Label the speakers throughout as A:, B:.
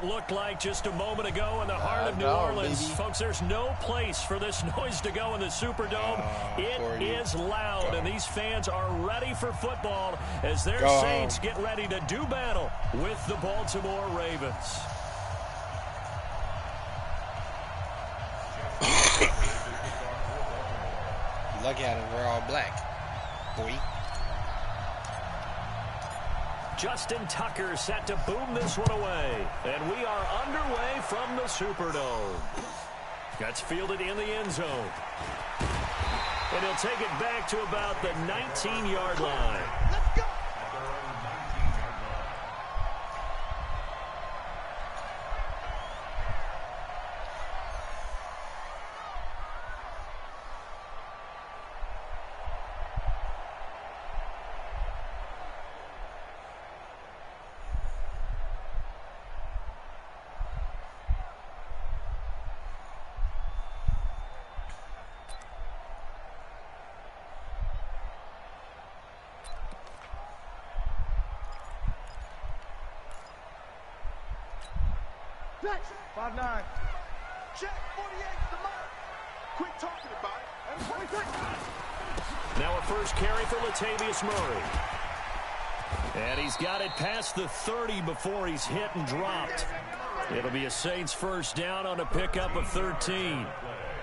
A: Looked like just a moment ago in the heart of New Orleans. Baby. Folks, there's no place for this noise to go in the Superdome. It is loud, and these fans are ready for football as their Saints get ready to do battle with the Baltimore Ravens.
B: Lucky out of we're all black, boy.
A: Justin Tucker set to boom this one away. And we are underway from the Superdome. Gets fielded in the end zone. And he'll take it back to about the 19-yard line.
C: Let's go.
D: Flex. 5'9". Check. 48's the mark. Quit talking about it.
A: Now a first carry for Latavius Murray. And he's got it past the 30 before he's hit and dropped. It'll be a Saints first down on a pickup of 13.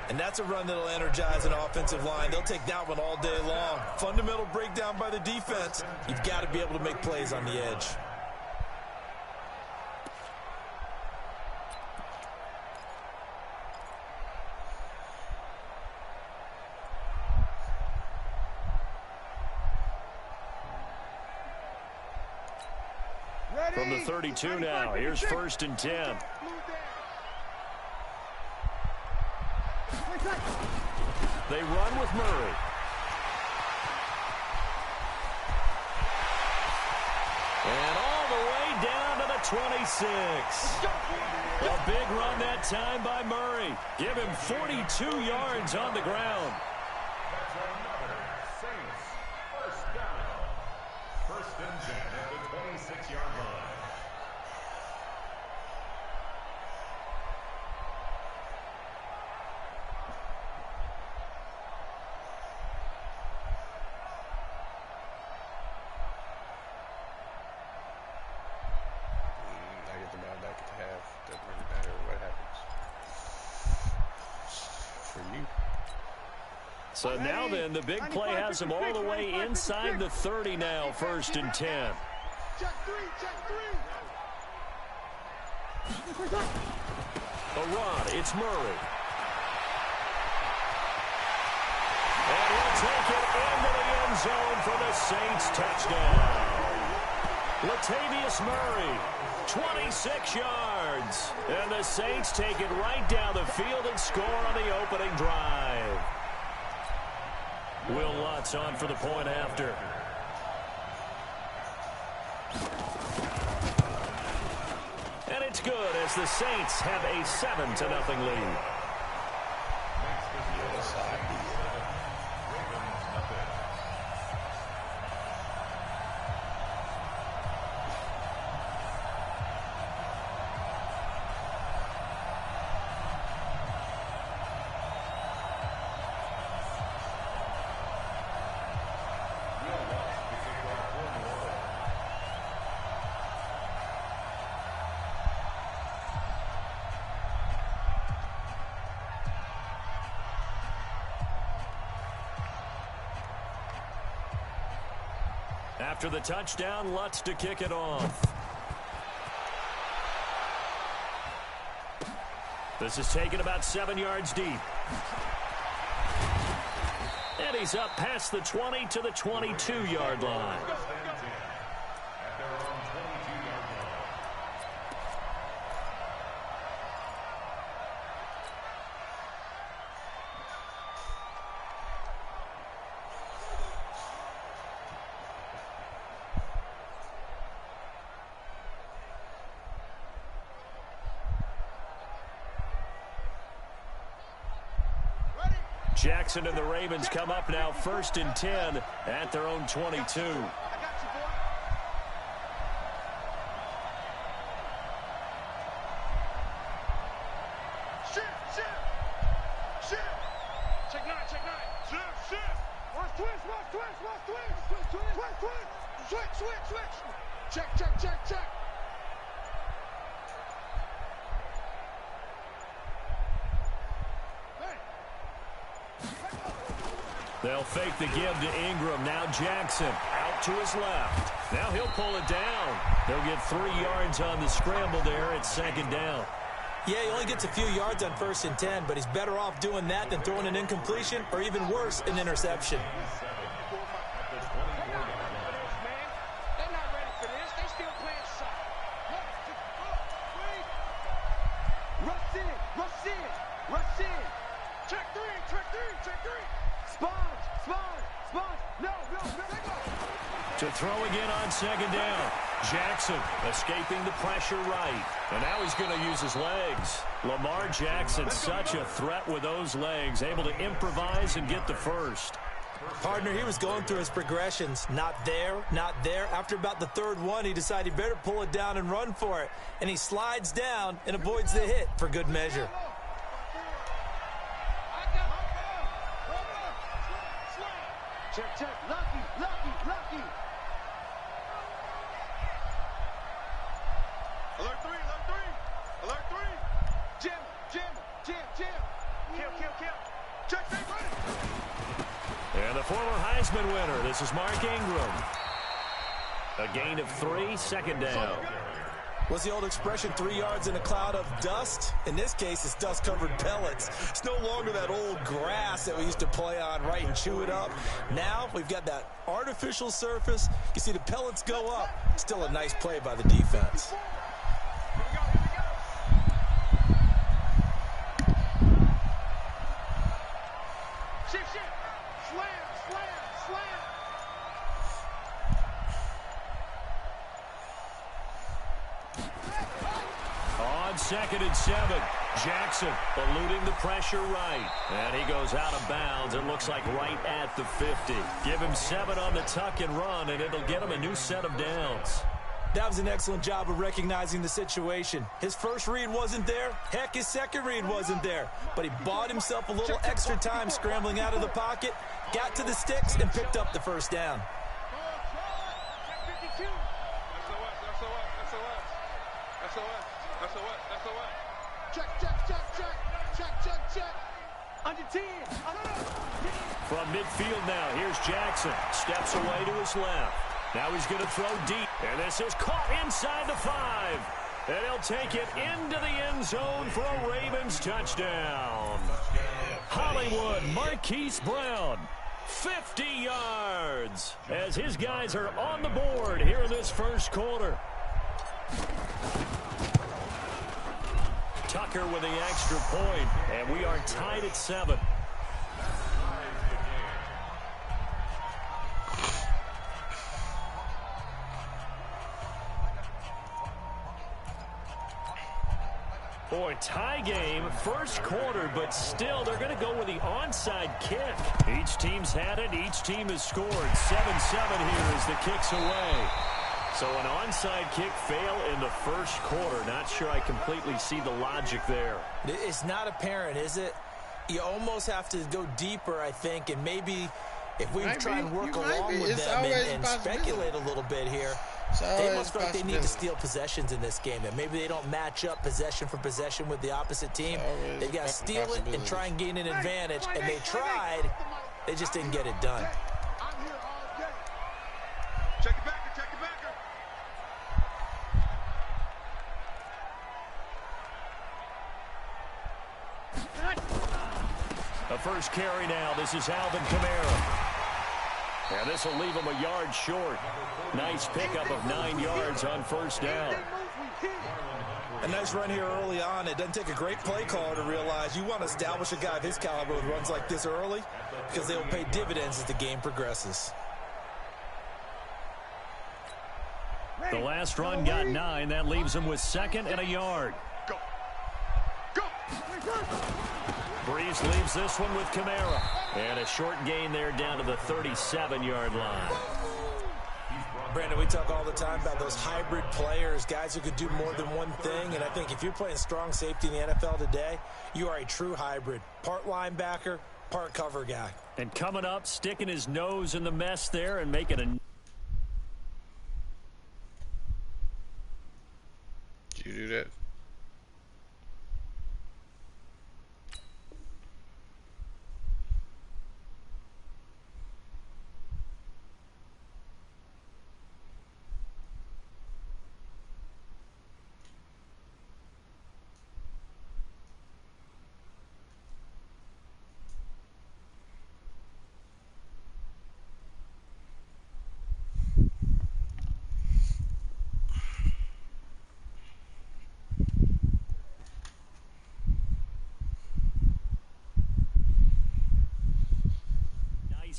E: And that's a run that'll energize an offensive line. They'll take that one all day long. Fundamental breakdown by the defense. You've got to be able to make plays on the edge.
A: From the 32 now, here's 1st and 10. They run with Murray. And all the way down to the 26. A big run that time by Murray. Give him 42 yards on the ground.
F: First down. 1st and 10 at the 26-yard line.
A: So now then, the big play has him all the way inside the 30 now, 1st and 10.
D: Check three.
A: A run, it's Murray. And he'll take it into the end zone for the Saints touchdown. Latavius Murray, 26 yards. And the Saints take it right down the field and score on the opening drive. Will Lutz on for the point after. And it's good as the Saints have a 7-0 lead. After the touchdown, Lutz to kick it off. This is taken about 7 yards deep. And he's up past the 20 to the 22-yard line. Jackson and the Ravens come up now 1st and 10 at their own 22.
D: Shift. Check nine, check nine. Shift, shift. Watch twist, watch twist, watch twist. Twist, twist, twist, twist. Switch, switch, switch. Check, check, check, check.
A: They'll fake the give to Ingram. Now Jackson out to his left. Now he'll pull it down. They'll get 3 yards on the scramble there at second down.
E: Yeah, he only gets a few yards on 1st and 10, but he's better off doing that than throwing an incompletion or even worse, an interception.
D: They're not ready for this. They still playing soft. Rush in, rush in, rush in. Check three, check three, check three. Sponge, sponge, sponge. No, no, no, no.
A: To throw again on second down. Jackson escaping the pressure right. And now he's going to use his legs. Lamar Jackson, such a threat with those legs, able to improvise and get the first.
E: Partner, he was going through his progressions. Not there, not there. After about the 3rd one, he decided he better pull it down and run for it. And he slides down and avoids the hit for good measure.
D: Check, check. Lucky, lucky, lucky. Alert 3, alert 3. Alert 3. Jim, Jim, Jim, Jim. Kill, kill, kill. Check, check, ready.
A: And the former Heisman winner, this is Mark Ingram. A gain of 3, second down.
E: What's the old expression, 3 yards in a cloud of dust? In this case, it's dust-covered pellets. It's no longer that old grass that we used to play on, right, and chew it up. Now we've got that artificial surface. You see the pellets go up. Still a nice play by the defense.
D: Shift, shift. Slam, slam, slam.
A: On 2nd and 7, Jackson eluding the pressure right. And he goes out of bounds. It looks like right at the 50. Give him 7 on the tuck and run, and it'll get him a new set of downs.
E: That was an excellent job of recognizing the situation. His first read wasn't there. Heck, his second read wasn't there. But he bought himself a little extra time scrambling out of the pocket, got to the sticks, and picked up the first down.
D: Check, check, check, check. Check, check, check. Under 10.
A: From midfield now, here's Jackson. Steps away to his left. Now he's going to throw deep. And this is caught inside the 5. And he'll take it into the end zone for a Ravens touchdown. Hollywood Marquise Brown, 50 yards, as his guys are on the board here in this first quarter. Tucker with the extra point, and we are tied at 7. Boy, tie game, first quarter, but still they're going to go with the onside kick. Each team's had it. Each team has scored. 7-7 here as the kick's away. So an onside kick fail in the first quarter. Not sure I completely see the logic there.
E: It's not apparent, is it? You almost have to go deeper, I think, and maybe if we try and work along with them and speculate a little bit here, they must feel like they need to steal possessions in this game, and maybe they don't match up possession for possession with the opposite team. They've got to steal it and try and gain an advantage, and they tried. They just didn't get it done.
D: I'm here all day. Check it backer, check it backer.
A: The first carry now. This is Alvin Kamara. And this will leave him a yard short. Nice pickup of 9 yards on first down.
E: A nice run here early on. It doesn't take a great play caller to realize you want to establish a guy of his caliber with runs like this early because they will pay dividends as the game progresses.
A: The last run got 9. That leaves him with 2nd and a yard.
D: Go. Go.
A: Breeze leaves this one with Kamara. And a short gain there down to the 37-yard line.
E: Brandon, we talk all the time about those hybrid players, guys who could do more than one thing. And I think if you're playing strong safety in the NFL today, you are a true hybrid. Part linebacker, part cover guy.
A: And coming up, sticking his nose in the mess there and making a...
B: Did you do that?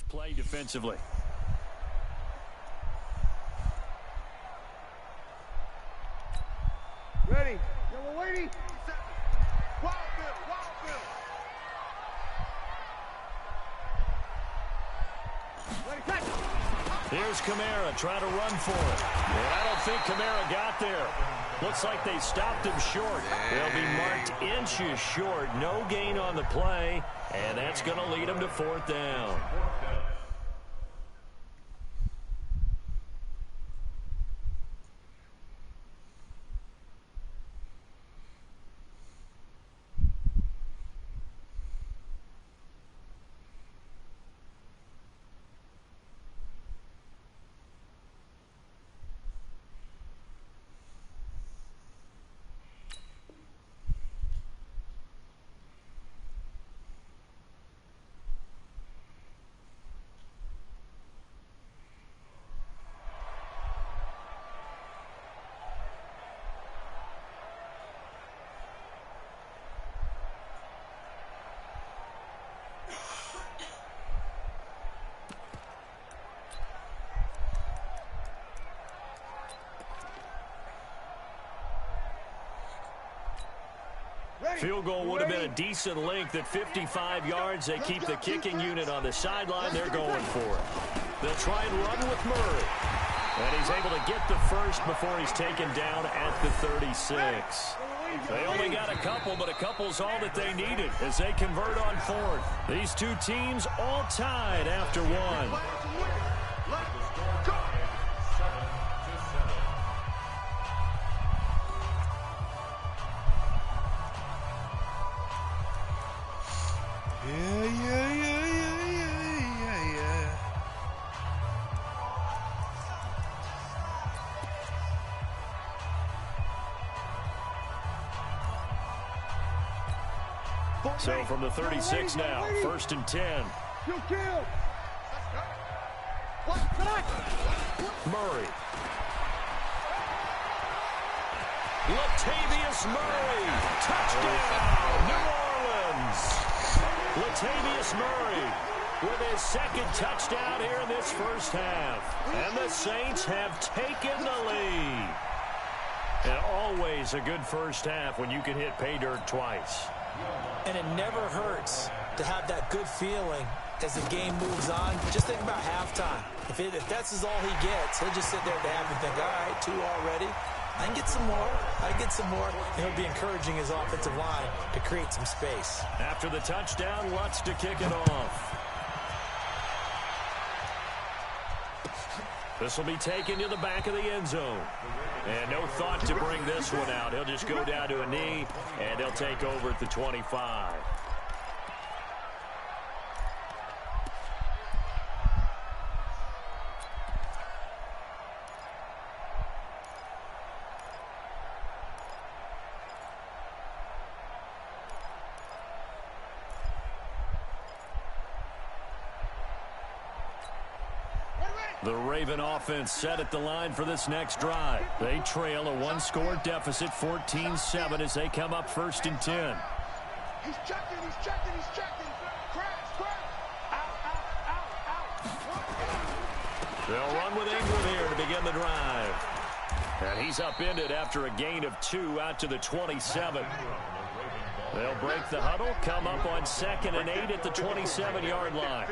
A: Play defensively.
D: Ready. Yellow lady. Wild Bill. Wild Bill. Ready, catch.
A: Here's Kamara trying to run for it. And I don't think Kamara got there. Looks like they stopped him short. They'll be marked inches short. No gain on the play. And that's going to lead them to 4th down. Field goal would have been a decent length at 55 yards. They keep the kicking unit on the sideline. They're going for it. They'll try and run with Murray. And he's able to get the first before he's taken down at the 36. They only got a couple, but a couple's all that they needed as they convert on 4th. These two teams all tied after one. So from the 36 now, 1st and 10. Murray. Latavius Murray. Touchdown, New Orleans. Latavius Murray with his 2nd touchdown here in this first half. And the Saints have taken the lead. And always a good first half when you can hit pay dirt twice.
E: And it never hurts to have that good feeling as the game moves on. Just think about halftime. If that's all he gets, he'll just sit there at the half and think, all right, 2 already. I can get some more. I can get some more. And he'll be encouraging his offensive line to create some space.
A: After the touchdown, Lutz to kick it off. This will be taken to the back of the end zone. And no thought to bring this one out. He'll just go down to a knee, and they'll take over at the 25. The Raven offense set at the line for this next drive. They trail a 1-score deficit, 14-7, as they come up 1st and 10.
D: He's checking, he's checking, he's checking. Crash, crash. Out.
A: They'll run with Ingram here to begin the drive. And he's upended after a gain of 2 out to the 27. They'll break the huddle, come up on 2nd and 8 at the 27-yard line.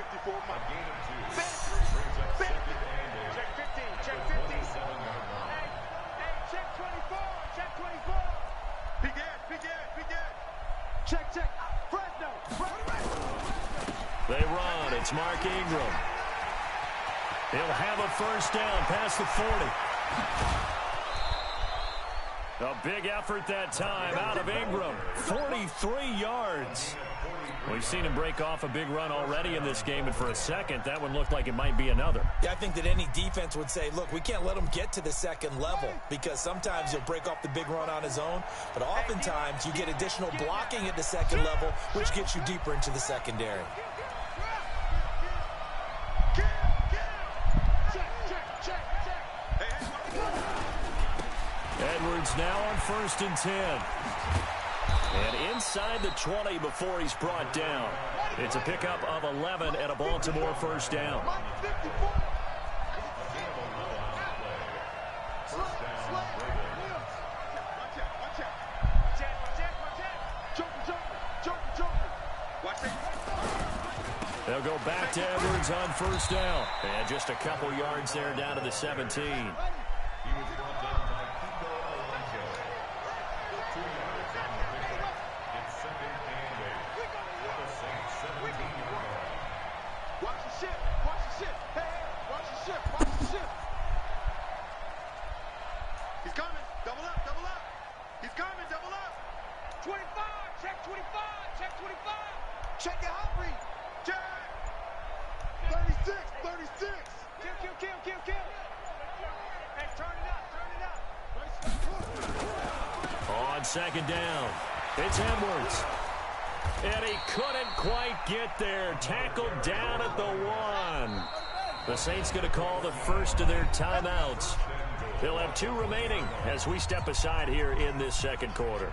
D: Check 15, check 15. Check, check. Fresno.
A: They run. It's Mark Ingram. He'll have a first down past the 40. A big effort that time out of Ingram. 43 yards. We've seen him break off a big run already in this game, and for a second, that one looked like it might be another.
E: Yeah, I think that any defense would say, look, we can't let him get to the second level, because sometimes he'll break off the big run on his own, but oftentimes you get additional blocking at the second level, which gets you deeper into the secondary.
A: Edwards now on 1st and 10. And inside the 20 before he's brought down. It's a pickup of 11 and a Baltimore first down. They'll go back to Edwards on 1st down. And just a couple yards there down to the 17.
D: Check your hot read. Check. 36, 36. Kill. Hey, turn it up.
A: On 2nd down, it's Edwards. And he couldn't quite get there. Tackled down at the 1. The Saints going to call the first of their timeouts. They'll have 2 remaining as we step aside here in this second quarter.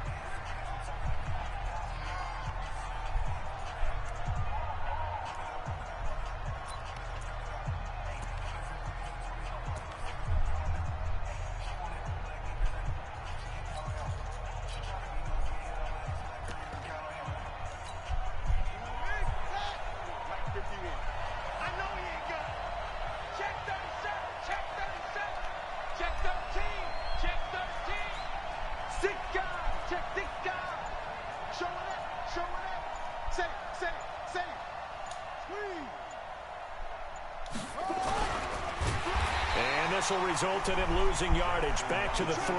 A: This will result in him losing yardage back to the 3.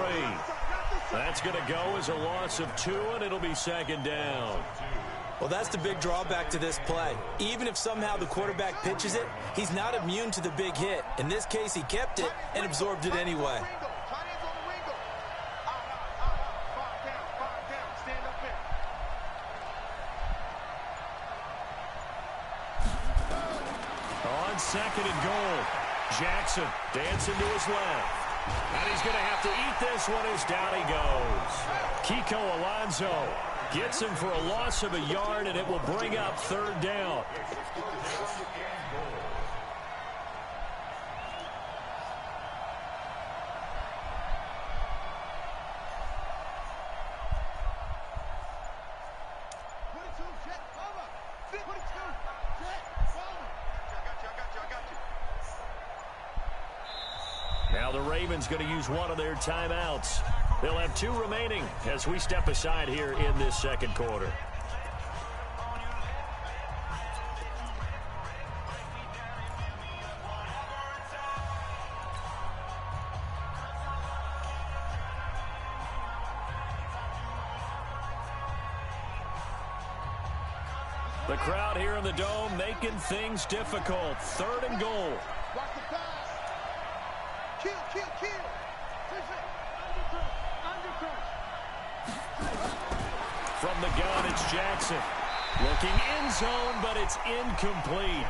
A: That's going to go as a loss of 2, and it'll be 2nd down.
E: Well, that's the big drawback to this play. Even if somehow the quarterback pitches it, he's not immune to the big hit. In this case, he kept it and absorbed it anyway.
A: On 2nd and goal. Jackson dancing to his left. And he's going to have to eat this one as down he goes. Kiko Alonso gets him for a loss of a yard, and it will bring up 3rd down. Now the Ravens going to use one of their timeouts. They'll have 2 remaining as we step aside here in this second quarter. The crowd here in the Dome making things difficult. 3rd and goal.
D: Kill.
A: From the gun, it's Jackson. Looking end zone, but it's incomplete.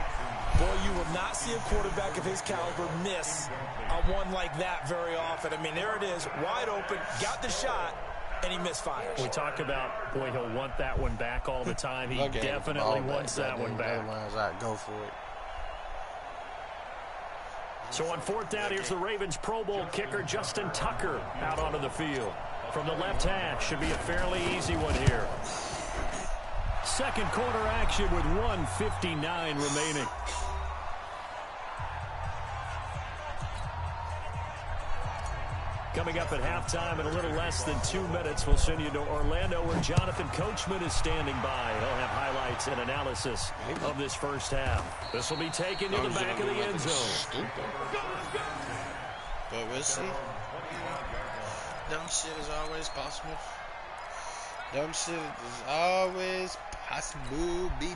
E: Boy, you will not see a quarterback of his caliber miss on one like that very often. I mean, there it is, wide open, got the shot, and he misfires.
A: We talk about, boy, he'll want that one back all the time. He definitely wants that one back.
B: Go for it.
A: So on 4th down, here's the Ravens Pro Bowl kicker Justin Tucker out onto the field. From the left hash, should be a fairly easy one here. Second quarter action with 1:59 remaining. Coming up at halftime in a little less than 2 minutes, we'll send you to Orlando where Jonathan Coachman is standing by. He'll have highlights and analysis of this first half. This will be taken to the back of the end zone.
B: But we'll see. Dumb shit is always possible. Dumb shit is always possible, baby.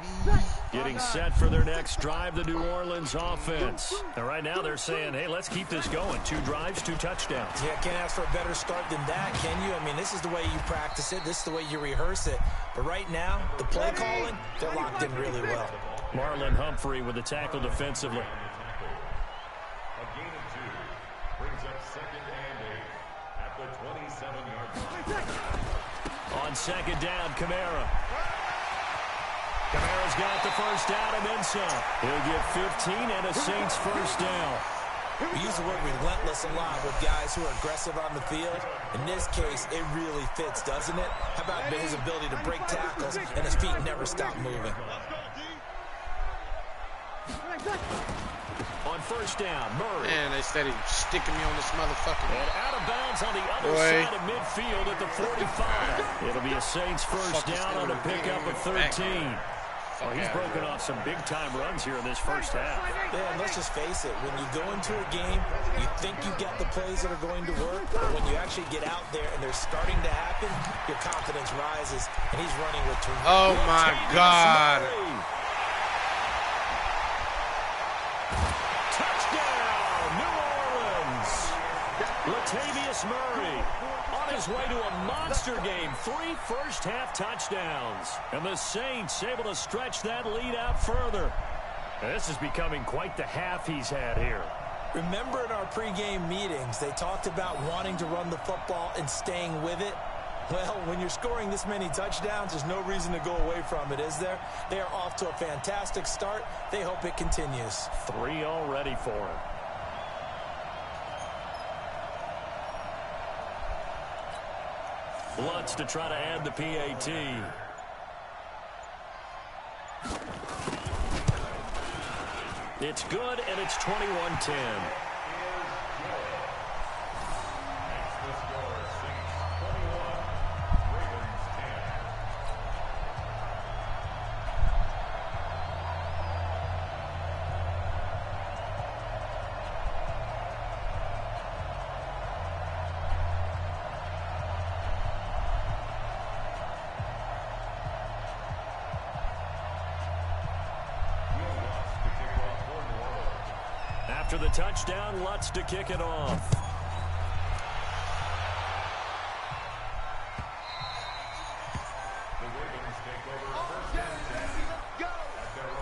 A: Getting set for their next drive, the New Orleans offense. And right now they're saying, hey, let's keep this going. 2 drives, 2 touchdowns.
E: Yeah, can't ask for a better start than that, can you? I mean, this is the way you practice it. This is the way you rehearse it. But right now, the play calling, they're locked in really well.
A: Marlon Humphrey with the tackle defensively.
F: A gain of 2 brings up 2nd and 8 at the 27-yard line.
A: On 2nd down, Kamara. Kamara's got the first down and then some. He'll get 15 and a Saints first down.
E: We use the word relentless a lot with guys who are aggressive on the field. In this case, it really fits, doesn't it? How about his ability to break tackles and his feet never stop moving?
A: On first down, Murray.
B: Man, they steady sticking me on this motherfucker.
A: And out of bounds on the other side of midfield at the 45. It'll be a Saints first down on a pickup of 13. Oh, he's broken off some big-time runs here in this first half.
E: Yeah, and let's just face it. When you go into a game, you think you got the plays that are going to work, but when you actually get out there and they're starting to happen, your confidence rises, and he's running with two.
B: Oh, my God.
A: Touchdown, New Orleans. Latavius Murray on his way to a monster game. 3 first-half touchdowns. And the Saints able to stretch that lead out further. And this is becoming quite the half he's had here.
E: Remember in our pregame meetings, they talked about wanting to run the football and staying with it? Well, when you're scoring this many touchdowns, there's no reason to go away from it, is there? They are off to a fantastic start. They hope it continues.
A: 3 already for him. Lutz to try to add the PAT. It's good, and it's 21-10. After the touchdown, Lutz to kick it off.
F: The Ravens take over first and 10.
D: Go!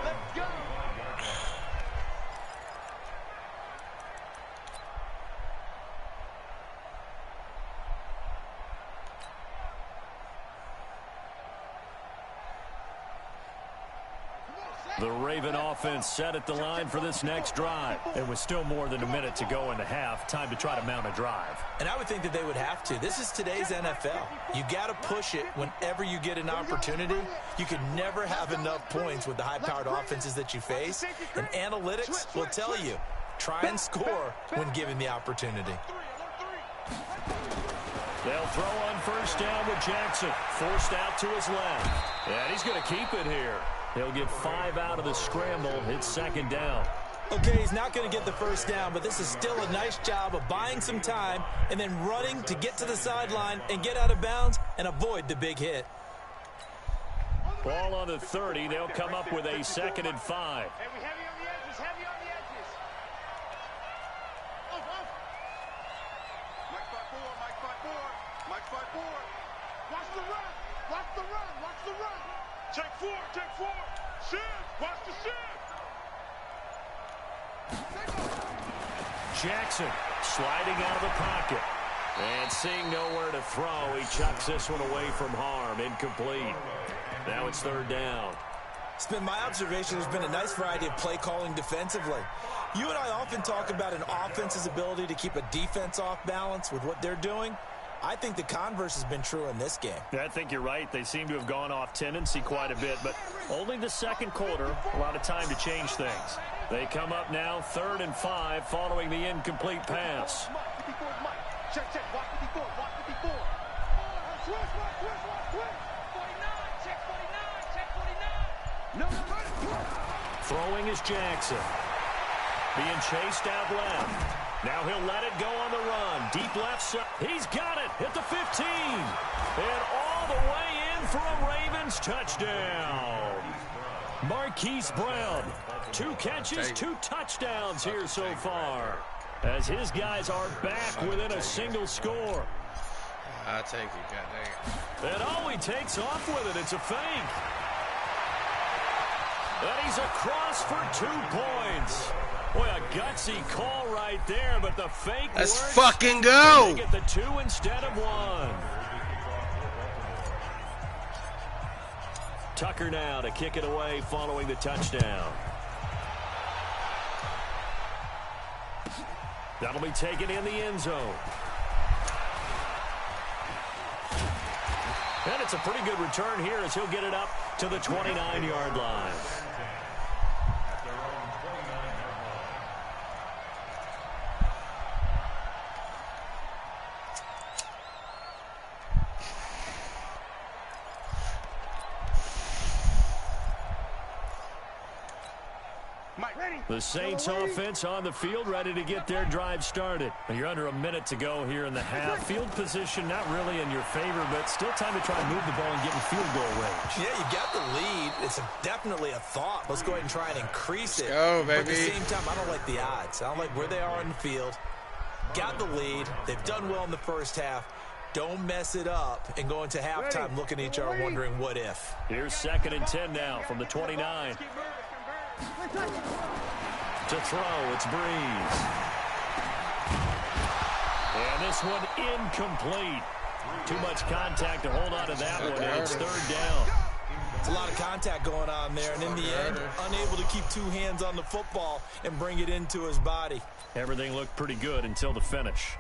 D: Let's go!
A: The Raven offense set at the line for this next drive. And with still more than a minute to go in the half, time to try to mount a drive.
E: And I would think that they would have to. This is today's NFL. You got to push it whenever you get an opportunity. You can never have enough points with the high-powered offenses that you face. And analytics will tell you, try and score when given the opportunity.
A: They'll throw on first down with Jackson. Forced out to his left. And he's going to keep it here. He'll get 5 out of the scramble. It's 2nd down.
E: Okay, he's not going to get the first down, but this is still a nice job of buying some time and then running to get to the sideline and get out of bounds and avoid the big hit.
A: Ball on the 30. They'll come up with a 2nd and 5.
D: Heavy on the edges, heavy on the edges. Mike 5-4, Mike 5-4. Watch the run, watch the run, watch the run. Check 4, check 4. Shift, watch the shift.
A: Jackson sliding out of the pocket. And seeing nowhere to throw, he chucks this one away from harm. Incomplete. Now it's 3rd down.
E: It's been my observation there's been a nice variety of play calling defensively. You and I often talk about an offense's ability to keep a defense off balance with what they're doing. I think the converse has been true in this game.
A: I think you're right. They seem to have gone off tendency quite a bit, but only the 2nd quarter, a lot of time to change things. They come up now 3rd and 5 following the incomplete pass.
D: Check, check. Watch 54. Watch 54. Switch. 49. Check 49. Check 49. No.
A: Throwing is Jackson. Being chased out left. Now he'll let it go on the run. Deep left side. He's got it at the 15. And all the way in for a Ravens touchdown. Marquise Brown. 2 catches, 2 touchdowns here so far. As his guys are back within a single score.
B: I'll take it, goddamn.
A: And all he takes off with it, it's a fake. And he's across for 2 points. Boy, a gutsy call right there, but the fake
B: Let's
A: works.
B: fucking go.
A: They get the 2 instead of 1. Tucker now to kick it away following the touchdown. That'll be taken in the end zone. And it's a pretty good return here as he'll get it up to the 29-yard line. The Saints offense on the field, ready to get their drive started. You're under a minute to go here in the half. Field position not really in your favor, but still time to try to move the ball and get in field goal range.
E: Yeah, you got the lead. It's definitely a thought. Let's go ahead and try and increase it.
B: Go, baby.
E: But at the same time, I don't like the odds. I don't like where they are on the field. Got the lead. They've done well in the first half. Don't mess it up and go into halftime looking at each other wondering what if.
A: Here's 2nd and 10 now from the 29. To throw, it's Breeze. And this one incomplete. Too much contact to hold on to that one, and it's 3rd down.
E: It's a lot of contact going on there, and in the end, unable to keep 2 hands on the football and bring it into his body.
A: Everything looked pretty good until the finish.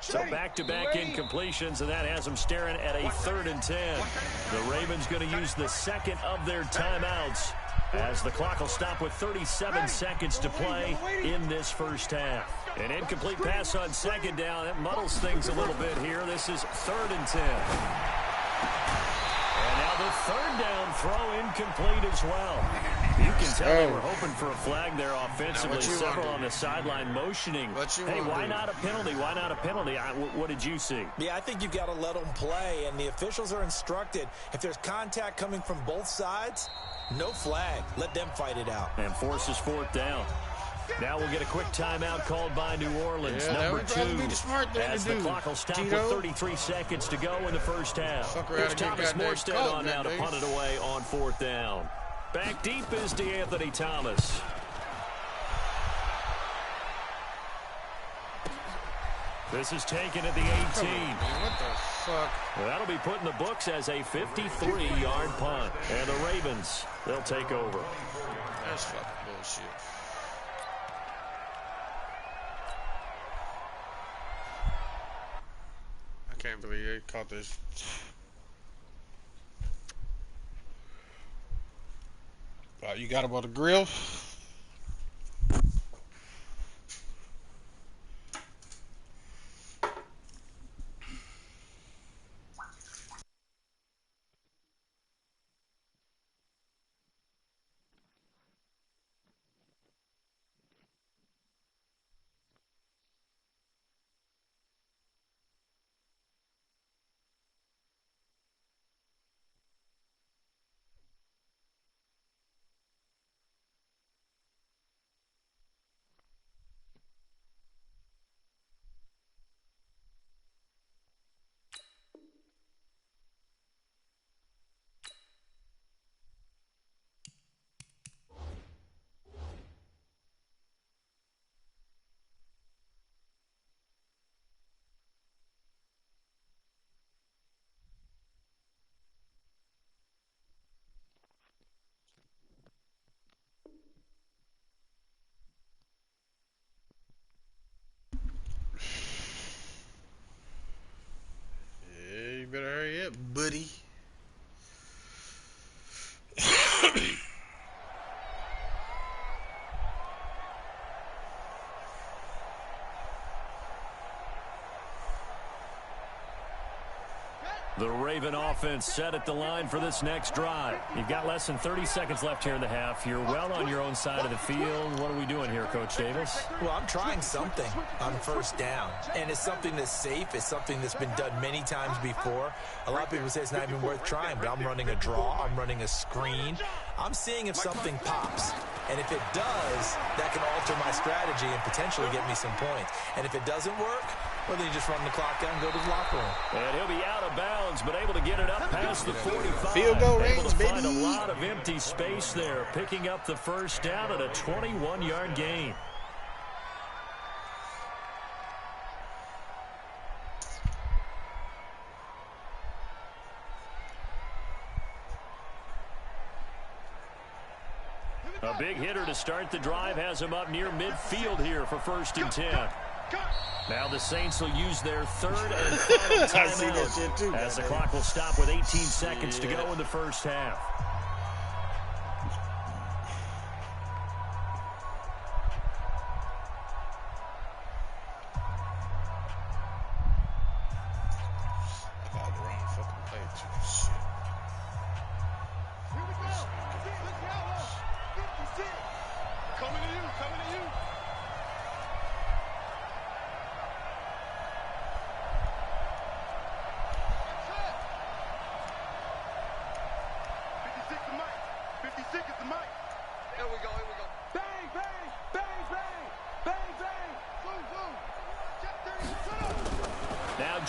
A: So back-to-back incompletions, and that has them staring at a 3rd and 10. The Ravens going to use the 2nd of their timeouts as the clock will stop with 37 seconds to play in this first half. An incomplete pass on 2nd down. That muddles things a little bit here. This is 3rd and 10. And now the 3rd down throw incomplete as well. You can tell they were hoping for a flag there offensively. Several on the sideline motioning. Hey, why not a penalty? Why not a penalty? What did you see?
E: Yeah, I think you've got to let them play, and the officials are instructed. If there's contact coming from both sides, no flag. Let them fight it out.
A: And forces 4th down. Now we'll get a quick timeout called by New Orleans.
B: Yeah,
A: Number 2.
B: As
A: the clock will stop with 33 seconds to go in the first half. Here's Thomas Morstead on now to punt it away on 4th down. Back deep is DeAnthony Thomas. This is taken at the 18.
B: What the fuck?
A: Well, that'll be put in the books as a 53-yard punt. And the Ravens, they'll take over.
B: That's fucking bullshit. I can't believe they caught this. You got him on the grill? You better hurry up, buddy.
A: The Raven offense set at the line for this next drive. You've got less than 30 seconds left here in the half. You're well on your own side of the field. What are we doing here, Coach Davis?
E: Well, I'm trying something on first down. And it's something that's safe. It's something that's been done many times before. A lot of people say it's not even worth trying, but I'm running a draw. I'm running a screen. I'm seeing if something pops. And if it does, that can alter my strategy and potentially get me some points. And if it doesn't work, well, then you just run the clock down and go to the locker room.
A: And he'll be out of bounds, but able to get it up past the 45.
B: Field goal range,
A: able to
B: baby.
A: find a lot of empty space there, picking up the first down at a 21-yard gain. A big hitter to start the drive has him up near midfield here for 1st and 10. Now the Saints will use their 3rd and final timeout as the clock will stop with 18 seconds to go in the first half.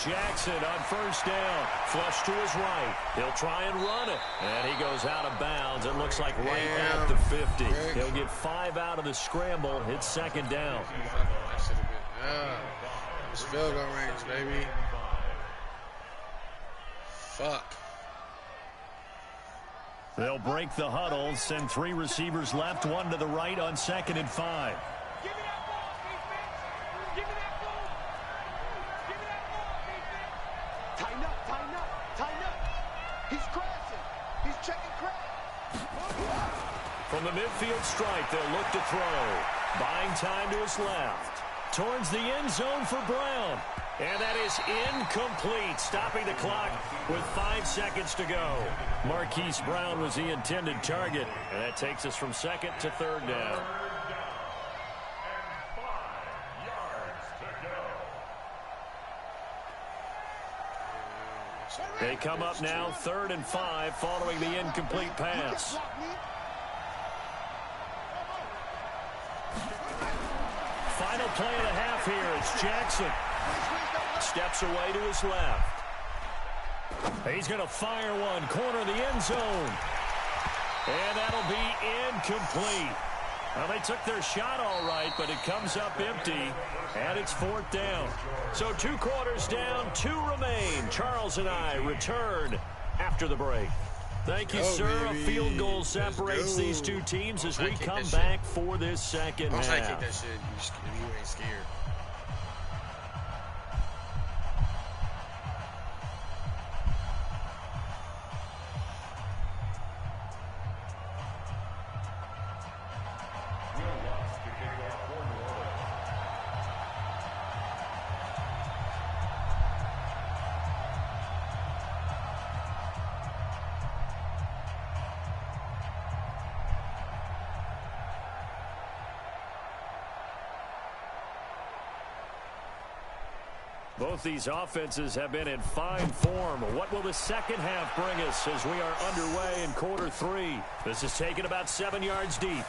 A: Jackson on first down. Flush to his right. He'll try and run it. And he goes out of bounds. It looks like right at the 50. He'll get 5 out of the scramble. It's 2nd down.
B: It's field goal range, baby. Fuck.
A: They'll break the huddle. Send 3 receivers left, 1 to the right on 2nd and 5. From the midfield stripe, they'll look to throw. Buying time to his left. Towards the end zone for Brown. And that is incomplete, stopping the clock with 5 seconds to go. Marquise Brown was the intended target. And that takes us from 2nd to 3rd down. They come up now 3rd and 5 following the incomplete pass. Final play of the half here. It's Jackson. Steps away to his left. He's going to fire one. Corner of the end zone. And that'll be incomplete. Well, they took their shot all right, but it comes up empty. And it's 4th down. So 2 quarters down, 2 remain. Charles and I return after the break. Thank you, sir. Baby. A field goal separates these 2 teams as we come back for this 2nd half.
B: Try to kick that shit if you ain't scared.
A: Both these offenses have been in fine form. What will the 2nd half bring us as we are underway in quarter 3? This is taken about 7 yards deep.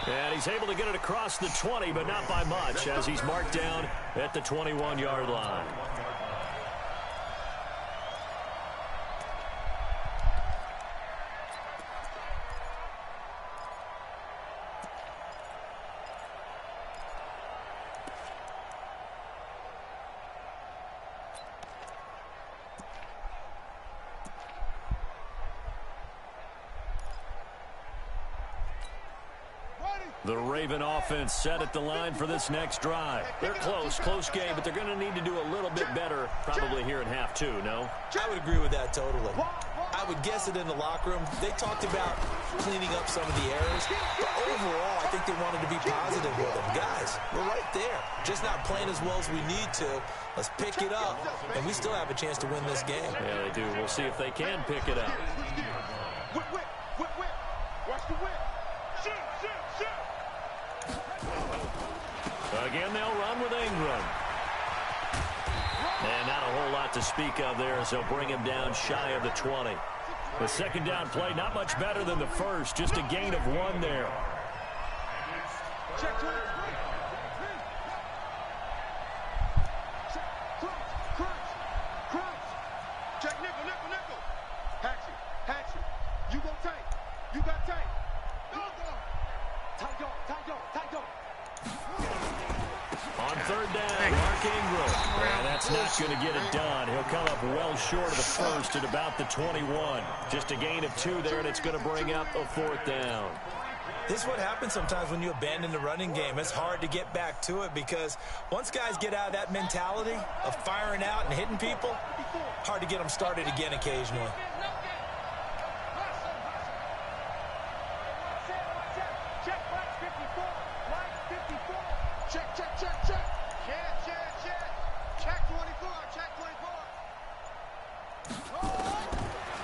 A: And he's able to get it across the 20, but not by much, as he's marked down at the 21-yard line. The Raven offense set at the line for this next drive. They're close game, but they're going to need to do a little bit better probably here in half 2, no?
E: I would agree with that totally. I would guess it in the locker room. They talked about cleaning up some of the errors. But overall, I think they wanted to be positive with them. Guys, we're right there. Just not playing as well as we need to. Let's pick it up, and we still have a chance to win this game.
A: Yeah, they do. We'll see if they can pick it up.
D: Whip, whip, whip, whip. Watch the whip. Shoot, shoot, shoot.
A: Again, they'll run with Ingram. And not a whole lot to speak of there, as they'll bring him down shy of the 20. The second down play, not much better than the first. Just a gain of 1 there.
D: Check 20. Check, crunch, crunch. Check nickel, nickel, nickel. Hatchet. You go tight. You got tight. Go. Tight go, tight go, tight go.
A: On third down, Mark Ingram. And that's not going to get it done. He'll come up well short of the first at about the 21. Just a gain of 2 there, and it's going to bring up a 4th down.
E: This is what happens sometimes when you abandon the running game. It's hard to get back to it because once guys get out of that mentality of firing out and hitting people, hard to get them started again occasionally.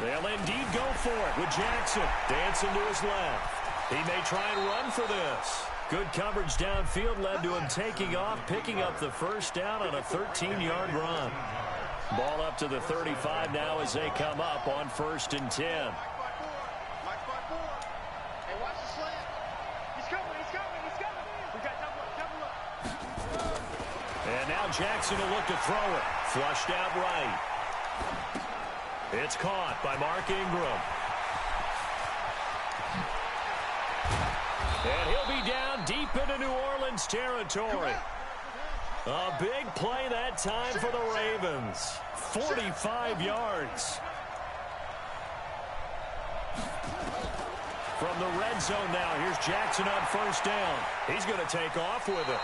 A: They'll indeed go for it with Jackson dancing to his left. He may try and run for this. Good coverage downfield led to him taking off, picking up the first down on a 13-yard run. Ball up to the 35 now as they come up on 1st and 10.
D: Hey, watch the slant. He's coming. We got double up.
A: And now Jackson will look to throw it. Flushed out right. It's caught by Mark Ingram. And he'll be down deep into New Orleans territory. A big play that time for the Ravens. 45 yards. From the red zone now, here's Jackson on 1st down. He's going to take off with it.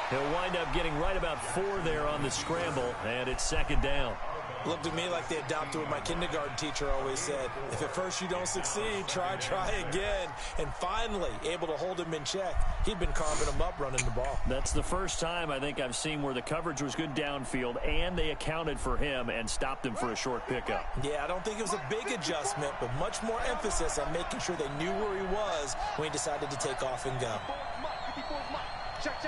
A: He'll wind up getting right about 4 there on the scramble, and it's 2nd down.
E: Looked to me like they adopted what my kindergarten teacher always said. If at first you don't succeed, try again. And finally, able to hold him in check. He'd been carving him up running the ball.
A: That's the first time I think I've seen where the coverage was good downfield, and they accounted for him and stopped him for a short pickup.
E: Yeah, I don't think it was a big adjustment, but much more emphasis on making sure they knew where he was when he decided to take off and go.
D: Check.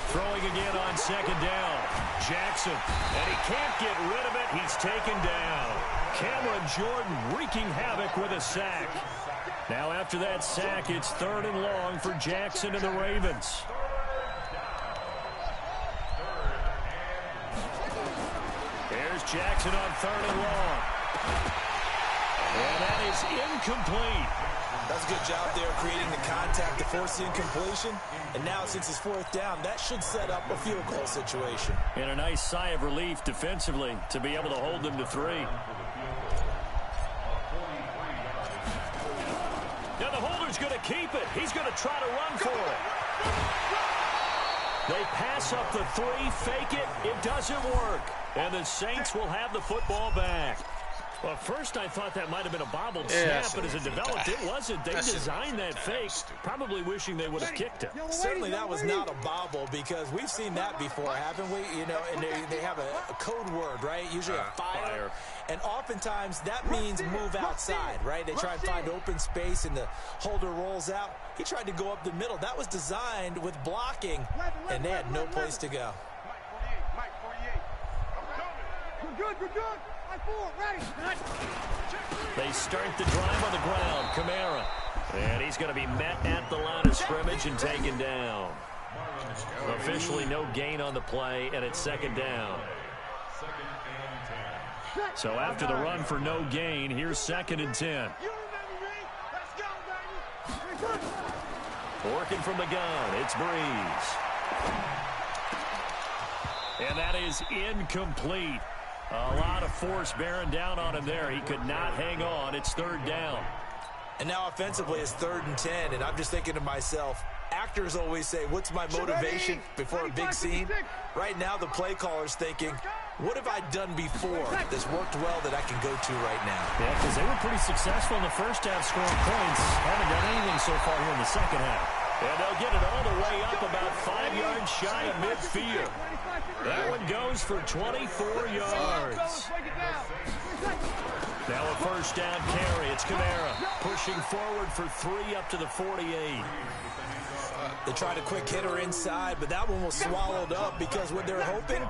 A: Throwing again on 2nd down. Jackson, and he can't get rid of it. He's taken down. Cameron Jordan wreaking havoc with a sack. Now after that sack, it's 3rd and long for Jackson and the Ravens. There's Jackson on 3rd and long. And that is incomplete.
E: That's a good job there creating the contact to force the incompletion. And now since it's 4th down, that should set up a field goal situation.
A: And a nice sigh of relief defensively to be able to hold them to 3. Now the holder's going to keep it. He's going to try to run for it. They pass up the 3, fake it. It doesn't work. And the Saints will have the football back. Well, first I thought that might have been a bobbled snap, but as it developed, it wasn't. They designed that fake, probably wishing they would have kicked it.
E: Certainly that was not a bobble because we've seen that before, haven't we? You know, and they have a code word, right? Usually a fire. And oftentimes that means move outside, right? They try and find open space and the holder rolls out. He tried to go up the middle. That was designed with blocking, and they had no place to go.
D: Mike 48. We're good.
A: They start the drive on the ground. Kamara. And he's going to be met at the line of scrimmage and taken down. Officially no gain on the play, and it's 2nd down. So after the run for no gain, here's 2nd and 10. Working from the gun, it's Breeze. And that is incomplete. A lot of force bearing down on him there. He could not hang on. It's 3rd down.
E: And now offensively it's 3rd and 10, and I'm just thinking to myself, actors always say, what's my motivation before a big scene? Right now, the play caller's thinking, what have I done before that's worked well that I can go to right now?
A: Yeah, because they were pretty successful in the first half scoring points. Haven't done anything so far here in the second half. And they'll get it all the way up about 5 yards shy of midfield. That one goes for 24 yards. Now a first down carry. It's Kamara pushing forward for 3 up to the 48.
E: They tried a quick hitter inside, but that one was swallowed up because what they're hoping,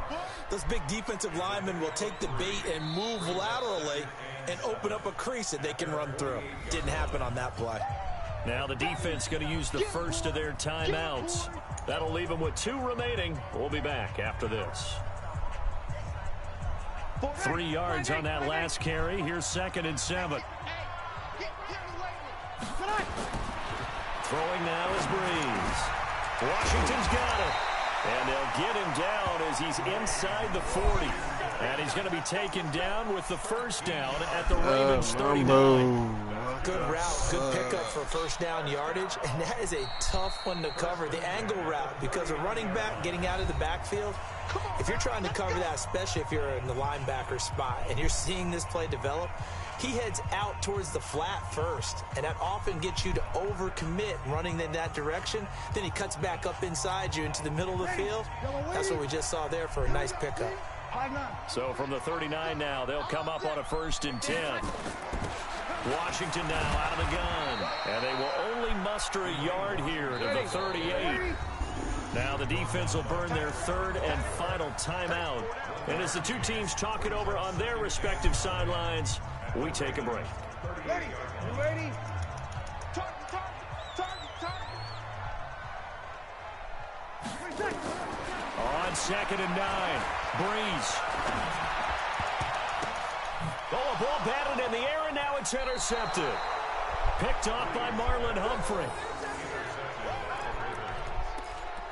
E: those big defensive linemen will take the bait and move laterally and open up a crease that they can run through. Didn't happen on that play.
A: Now the defense going to use the first of their timeouts. That'll leave them with 2 remaining. We'll be back after this. 3 yards on that last carry. Here's 2nd and 7. Throwing now is Breeze. Washington's got it. And they'll get him down as he's inside the 40. And he's going to be taken down with the first down at the Ravens 39.
E: Good route, good pickup for first down yardage, and that is a tough one to cover, the angle route, because a running back getting out of the backfield, if you're trying to cover that, especially if you're in the linebacker spot and you're seeing this play develop, he heads out towards the flat first, and that often gets you to overcommit running in that direction. Then he cuts back up inside you into the middle of the field. That's what we just saw there for a nice pickup.
A: So from the 39 now, they'll come up on a 1st and 10. Washington now out of the gun. And they will only muster a yard here to the 38. Now the defense will burn their 3rd and final timeout. And as the 2 teams talk it over on their respective sidelines, we take a break.
D: Ready? You ready? Target.
A: On 2nd and 9, Breeze. Oh, a ball batted in the air, and now it's intercepted. Picked off by Marlon Humphrey.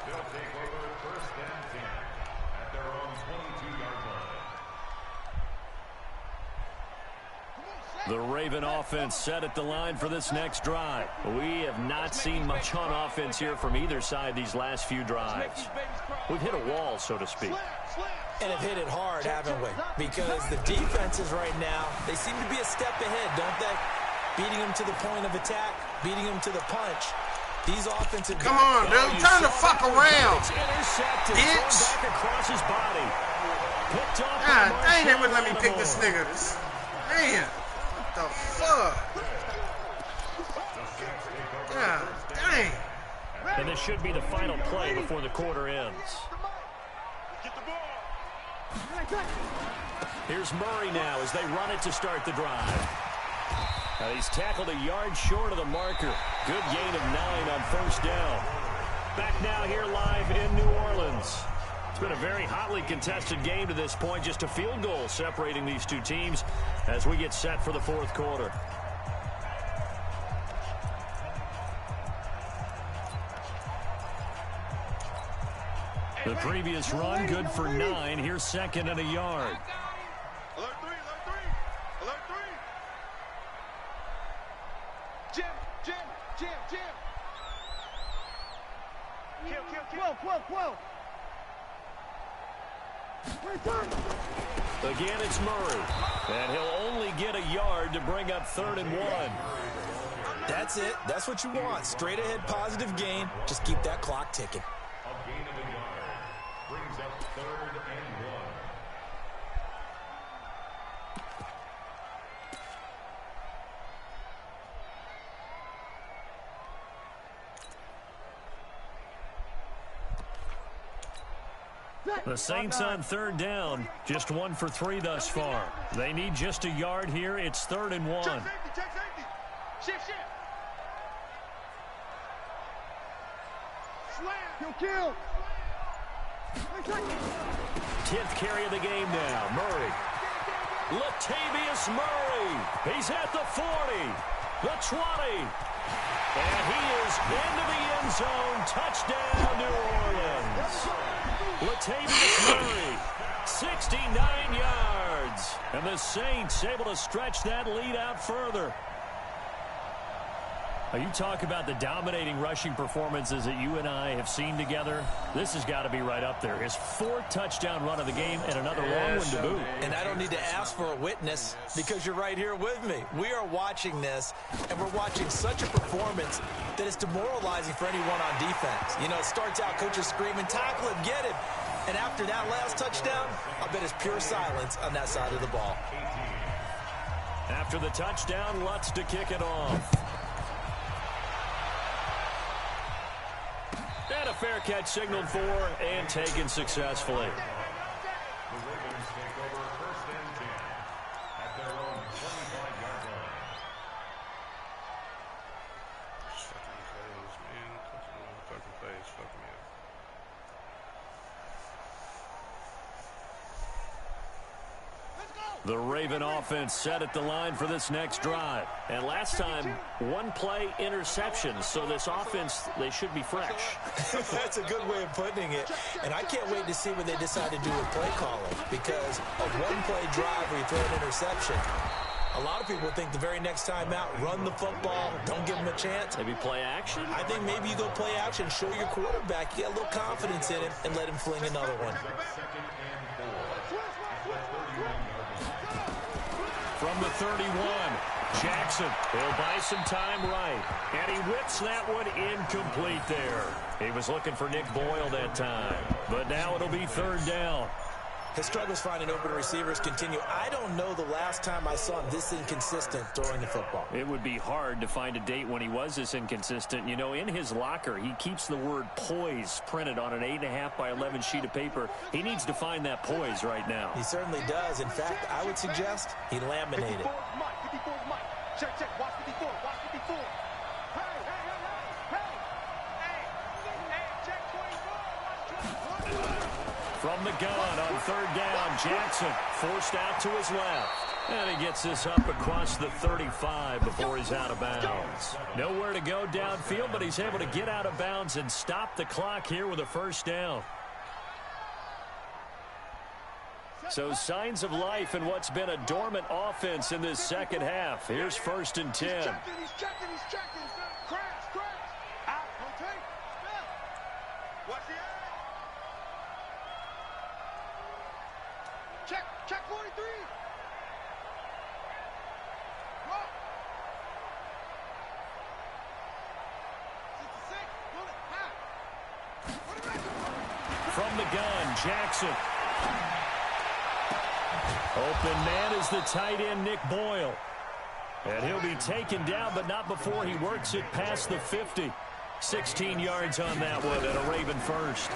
F: They'll take over 1st and 10 at their own 22-yard line.
A: The Raven offense set at the line for this next drive. We have not seen much on offense here from either side these last few drives. We've hit a wall, so to speak.
E: And have hit it hard, haven't we? Because the defenses right now, they seem to be a step ahead, don't they? Beating them to the point of attack, beating them to the punch. These offensive
B: Come on, dude. Turn the fuck around.
A: It's intercepted.
B: Bitch.
A: Back across his body. Picked off
B: God
A: by
B: dang, they
A: Marshall
B: wouldn't let me pick
A: Lattimore.
B: this nigga. Man, what the fuck? God dang.
A: And this should be the final play before the quarter ends. Here's Murray now as they run it to start the drive. Now he's tackled a yard short of the marker. Good gain of 9 on first down. Back now here live in New Orleans. It's been a very hotly contested game to this point. Just a field goal separating these 2 teams as we get set for the 4th quarter. The previous run good for 9. Here's 2nd and a yard.
D: Alert 3. Jim. Kill.
A: Again, it's Murray. And he'll only get a yard to bring up 3rd and 1.
E: That's it. That's what you want. Straight ahead positive gain. Just keep that clock ticking.
F: A gain of a yard brings up 3rd and 1.
A: The Saints on 3rd down. Just 1 for 3 thus far. They need just a yard here. It's 3rd and 1.
D: Check safety. Shift. Slam. Kill.
A: 10th carry of the game now. Murray. Latavius Murray. He's at the 40. The 20. And he is into the end zone. Touchdown, New Orleans. Latavius Murray, 69 yards. And the Saints able to stretch that lead out further. You talk about the dominating rushing performances that you and I have seen together. This has got to be right up there. His 4th touchdown run of the game and another long one to boot.
E: And I don't need to ask for a witness because you're right here with me. We are watching this, and we're watching such a performance that it's demoralizing for anyone on defense. You know, it starts out, coaches screaming, tackle him, get him. And after that last touchdown, I bet it's pure silence on that side of the ball.
A: After the touchdown, Lutz to kick it off. And a fair catch signaled for and taken successfully.
F: The Ravens take over 1st and 10 at their own 25-yard line.
B: Fucking plays, fuck me up.
A: The Raven offense set at the line for this next drive. And last time, 1-play interception. So this offense, they should be fresh.
E: That's a good way of putting it. And I can't wait to see what they decide to do with play calling. Because a 1-play drive where you throw an interception, a lot of people think the very next time out, run the football, don't give them a chance.
A: Maybe play action?
E: I think maybe you go play action, show your quarterback, you get a little confidence in him, and let him fling another one.
A: From the 31, Jackson will buy some time right. And he whips that one incomplete there. He was looking for Nick Boyle that time. But now it'll be 3rd down.
E: His struggles finding open receivers continue. I don't know the last time I saw him this inconsistent throwing the football.
A: It would be hard to find a date when he was this inconsistent. You know, in his locker, he keeps the word poise printed on an 8.5 by 11 sheet of paper. He needs to find that poise right now.
E: He certainly does. In fact, I would suggest he laminated.
D: 54 is Mike. 54 is Mike. Check, check. Watch 54. Watch 54. Hey, hey, hey, hey, hey. Hey, check 24. Watch 24.
A: From the gun on 3rd down, Jackson forced out to his left. And he gets this up across the 35 before he's out of bounds. Nowhere to go downfield, but he's able to get out of bounds and stop the clock here with a 1st down. So signs of life in what's been a dormant offense in this 2nd half. Here's 1st and 10.
D: He's checking. Crash. Out, rotate. Watch the eye. Check 43. Rock. 66. Bullet. High.
A: From the gun, Jackson. Open man is the tight end, Nick Boyle. And he'll be taken down, but not before he works it past the 50. 16 yards on that one and a Raven first.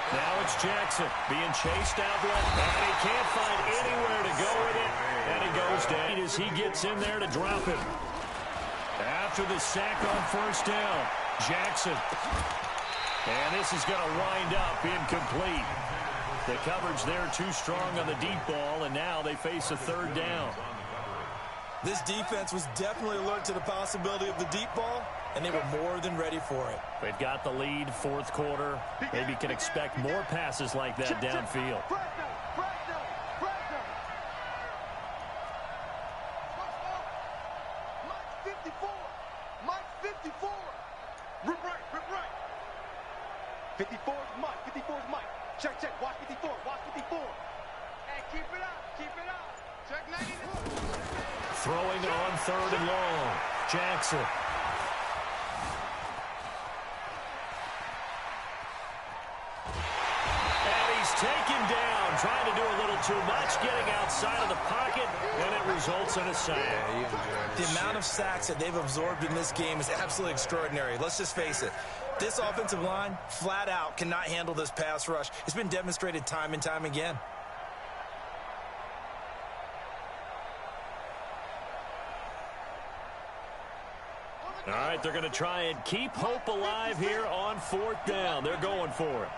A: Now it's Jackson being chased out left, and he can't find anywhere to go with it. And he goes down as he gets in there to drop it. After the sack on 1st down, Jackson. And this is going to wind up incomplete. The coverage there too strong on the deep ball, and now they face a 3rd down.
E: This defense was definitely alert to the possibility of the deep ball, and they were more than ready for it.
A: They've got the lead, 4th quarter. Maybe can expect more passes like that downfield.
D: Mike 54. Rip right. 54 is Mike. 54 is Mike. Check. Watch 54. Watch 54. Hey, keep it up. Check 90.
A: Throwing on 3rd and long. Jackson. And he's taken down, trying to do a little too much, getting outside of the pocket, and it results in a sack.
E: The amount of sacks that they've absorbed in this game is absolutely extraordinary. Let's just face it. This offensive line, flat out, cannot handle this pass rush. It's been demonstrated time and time again.
A: All right, they're going to try and keep hope alive here on 4th down. They're going for it.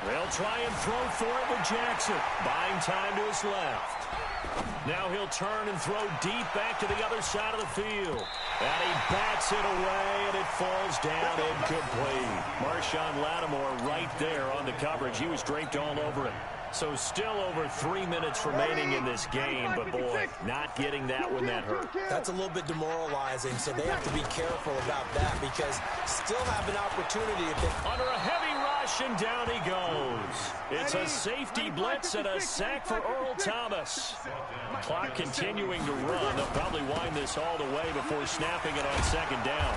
A: They'll try and throw for it with Jackson. Buying time to his left. Now he'll turn and throw deep back to the other side of the field. And he bats it away, and it falls down incomplete. Marshawn Lattimore right there on the coverage. He was draped all over it. So still over 3 minutes remaining in this game, but boy, not getting that when that hurt.
E: That's a little bit demoralizing, so they have to be careful about that because still have an opportunity if they...
A: Under a heavy rush, and down he goes. It's a safety blitz and a sack for Earl Thomas. Clock continuing to run. They'll probably wind this all the way before snapping it on second down.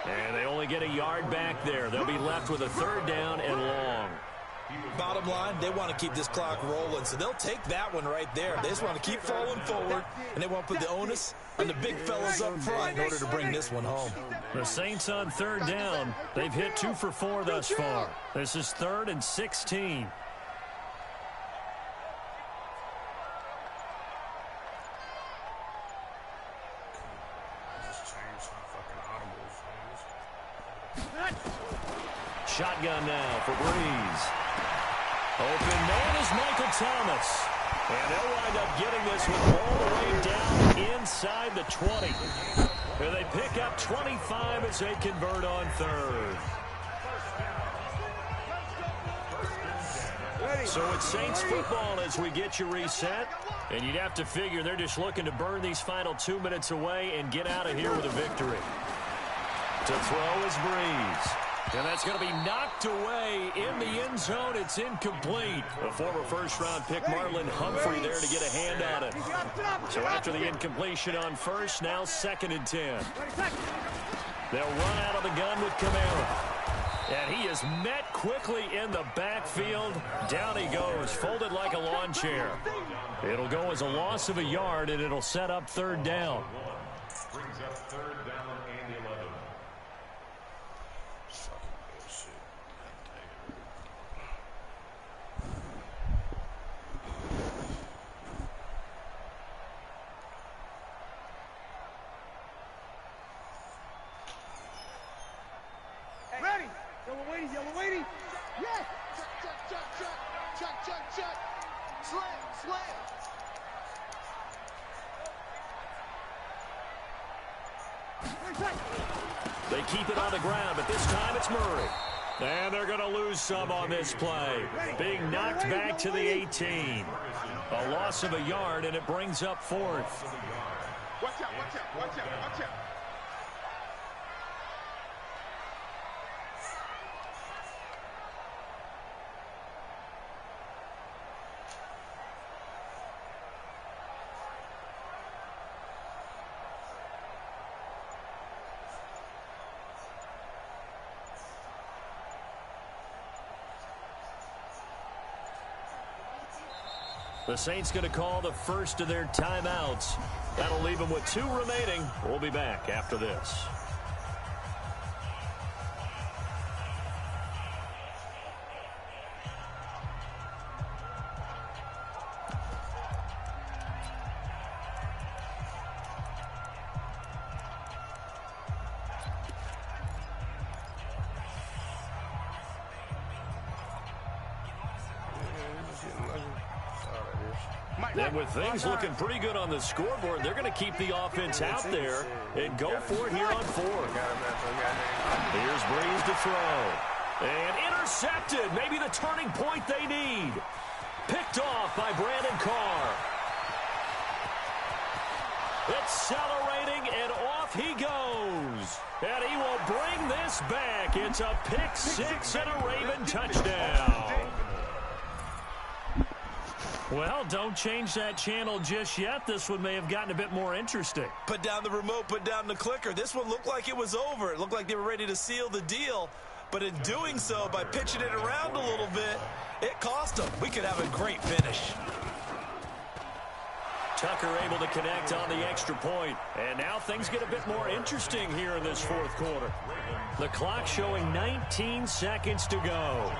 A: And they only get a yard back there. They'll be left with a third down and long.
E: Bottom line, they want to keep this clock rolling, so they'll take that one right there. They just want to keep falling forward, and they want to put the onus on the big fellas up front in order to bring this one home.
A: The Saints on third down. They've hit 2 for 4 thus far. This is 3rd and 16. Shotgun now for Breeze. Open man is Michael Thomas. And they'll wind up getting this one all the way down inside the 20. And they pick up 25 as they convert on third. So it's Saints football as we get you reset. And you'd have to figure they're just looking to burn these final 2 minutes away and get out of here with a victory. To throw is Breeze. And that's going to be knocked away in the end zone. It's incomplete. A former first-round pick, Marlon Humphrey, there to get a hand on it. So after the incompletion on first, now 2nd and 10. They'll run out of the gun with Kamara. And he is met quickly in the backfield. Down he goes, folded like a lawn chair. It'll go as a loss of a yard, and it'll set up third down.
F: Brings up third down and 11.
D: Yellow waiting. Yes. Check. Slam.
A: They keep it on the ground, but this time it's Murray. And they're going to lose some on this play. Being knocked back to the 18. A loss of a yard, and it brings up 4th.
D: Watch out.
A: The Saints going to call the first of their timeouts. That'll leave them with 2 remaining. We'll be back after this. And with things looking pretty good on the scoreboard, they're going to keep the offense out there and go for it here on 4th. Here's Breeze to throw. And intercepted. Maybe the turning point they need. Picked off by Brandon Carr. Accelerating, and off he goes. And he will bring this back. It's a pick 6 and a Raven touchdown. Well, don't change that channel just yet. This one may have gotten a bit more interesting.
E: Put down the remote, put down the clicker. This one looked like it was over. It looked like they were ready to seal the deal. But in doing so, by pitching it around a little bit, it cost them. We could have a great finish.
A: Tucker able to connect on the extra point. And now things get a bit more interesting here in this 4th quarter. The clock showing 19 seconds to go.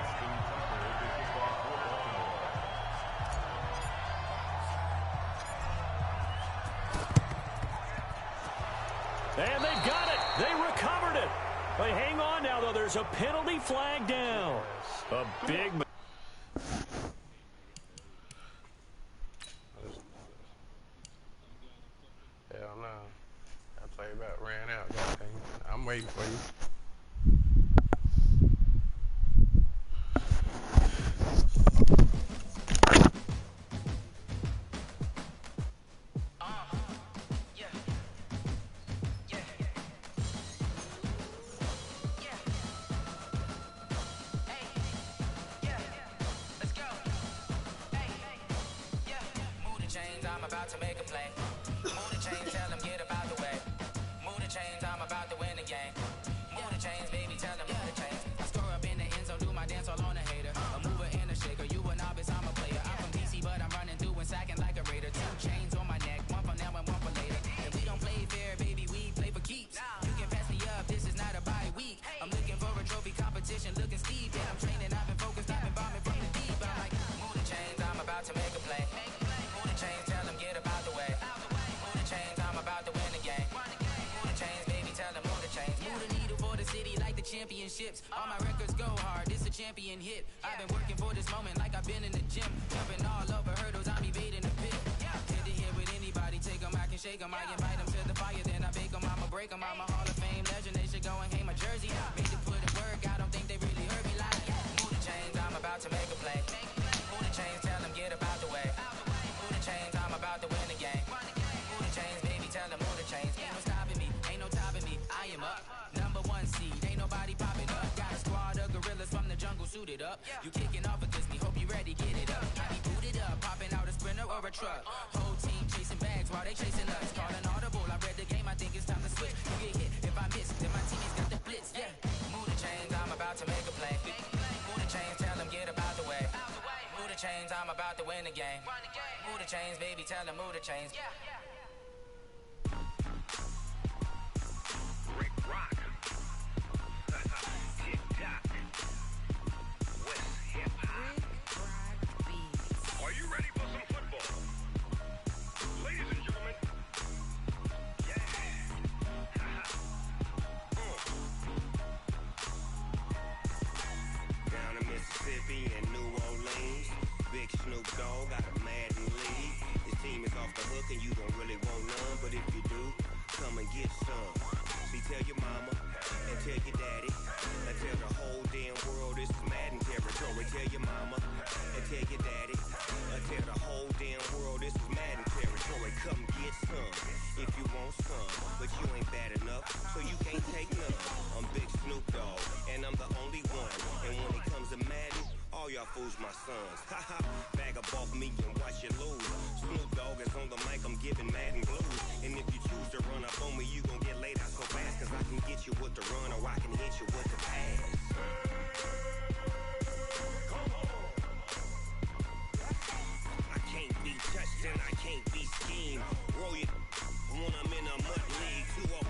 A: And they've got it. They recovered it. They hang on now, though. There's a penalty flag down. A big...
C: about to make a play. Move the chains, tell them get about the way. Move the chains, I'm about to win the game. Move the chains, baby, tell them move the chains. I score up in the end zone, do my dance all on a hater. A mover and a shaker, you a novice, I'm a player. I'm from DC, but I'm running through and sacking like a raider. 2 chains on my neck, one for now and one for later. And we don't play fair, baby, we play for keeps. You can pass me up, this is not a bye week. I'm looking for a trophy competition, looking steep. Yeah, I'm training, I've been focused, I've been bombing from the deep. I'm like, move the chains, I'm about to make a play. Move the chains, tell them get about the way. Move the chains, I'm about to win the game. Move the chains, baby, tell them move the chains. Move the needle for the city like the championships. All my records go hard, it's a champion hit. I've been working for this moment like I've been in the gym. Jumping all over hurdles, I'm evading the pit. Head to head with anybody, take them, I can shake them. I invite them to the fire, then I bake them, I'ma break them. I'm a Hall of Fame legend, they should go and hang my jersey. Made to put in work, I don't think they really heard me like. Move the chains, I'm about to make a play. Move the chains, tell them get about the way. Move the chains, I'm about to win the game. Move the chains, baby, tell them move the chains. Ain't no stopping me, ain't no topping me, I am up. Number 1 seed, ain't nobody popping up. Got a squad of gorillas from the jungle suited up. You kicking off against me, hope you ready, get it up. I be booted up, popping out a sprinter or a truck. Whole team chasing bags while they chasing us. Calling audible, I read the game, I think it's time to switch. You get hit, if I miss, then my teammates got the blitz, yeah. Move the chains, I'm about to make a play. Move the chains, tell them get about the way. Move the chains, I'm about to win the game. Move the chains, baby, tell them move the chains.
G: Rick Rock. Tick-tock. West hip-hop. Are you ready for some football? Ladies and gentlemen. Yeah. Down in Mississippi and New Orleans, Big Snoop Dogg got a Madden league. His team is off the hook and you don't really want none, but if you do, come and get some. See, tell your mama and tell your daddy and tell the whole damn world this is Madden territory. Tell your mama and tell your daddy and tell the whole damn world this is Madden territory. Come get some if you want some, but you ain't bad enough, so you can't take none. I'm Big Snoop Dogg and I'm the only one. And when it comes to Madden, all y'all fools my sons. Haha, bag up off me and watch you lose. Snoop Dogg is on the mic, I'm giving Madden blues. And if you choose to run up on me, you gon' get laid out so fast. Cause I can get you with the run or I can hit you with the pass. I can't be touched and I can't be schemed. Roll you when I'm in a mud league. 2-0,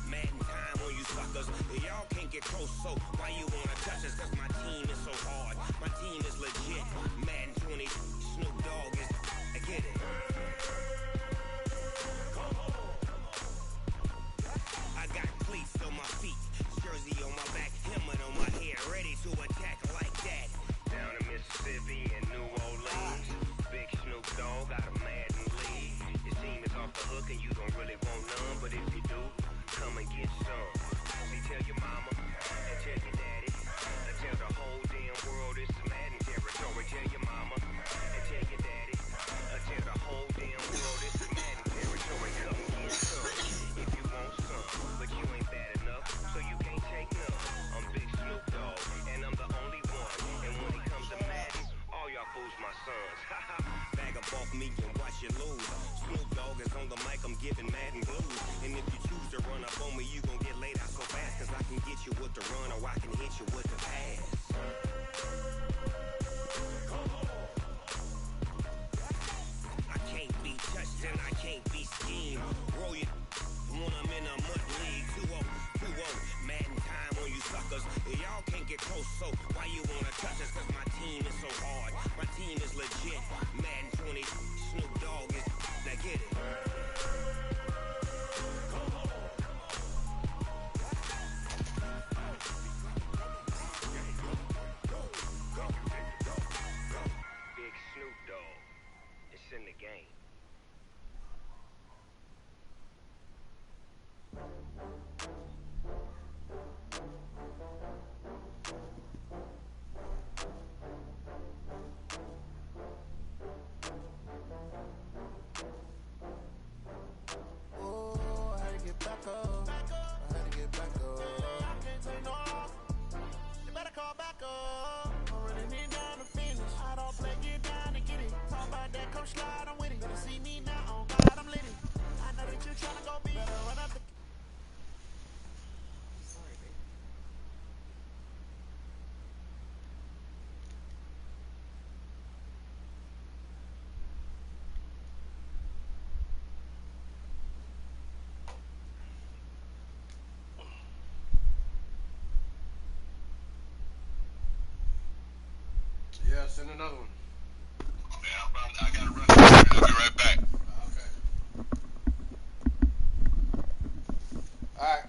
G: Madden time on you suckers. Y'all can't get close, so why you wanna touch us? Cause my team is so hard, my team is legit. Madden 20, Snoop Dogg is, I get it. I got cleats on my feet, jersey on my back, helmet on my head, ready to attack like that. Down in Mississippi and New Orleans, Big Snoop Dogg got a Madden league. His team is off the hook and you don't really want none, but if you do, come and get some. See, tell your mama and tell your daddy and tell the whole damn world this is Madden territory. Tell your mama and tell your daddy and tell the whole damn world this is Madden territory. Come and get some if you want some, but you ain't bad enough, so you can't take none. I'm Big Snoop Dogg and I'm the only one. And when it comes to Madden, all y'all fools my sons. Bag up off me and watch you lose. Snoop Dogg is on the mic, I'm giving Madden blues. And if you choose to run up on me, you gon' get laid out so fast. Cause I can get you with the run or I can hit you with the pass. I can't be touched and I can't be schemed. Roll you when I'm in a mud league. 2-0, Madden time on you suckers. Y'all can't get close, so why you wanna touch us? Cause my team is so hard, my team is legit. Madden 20, Snoop Dogg is, now get it. Big Snoop Dogg, it's in the game.
H: Slide on with it. Better see me now.
B: send another one.
H: I gotta run. I'll be right back.
B: Okay. All right.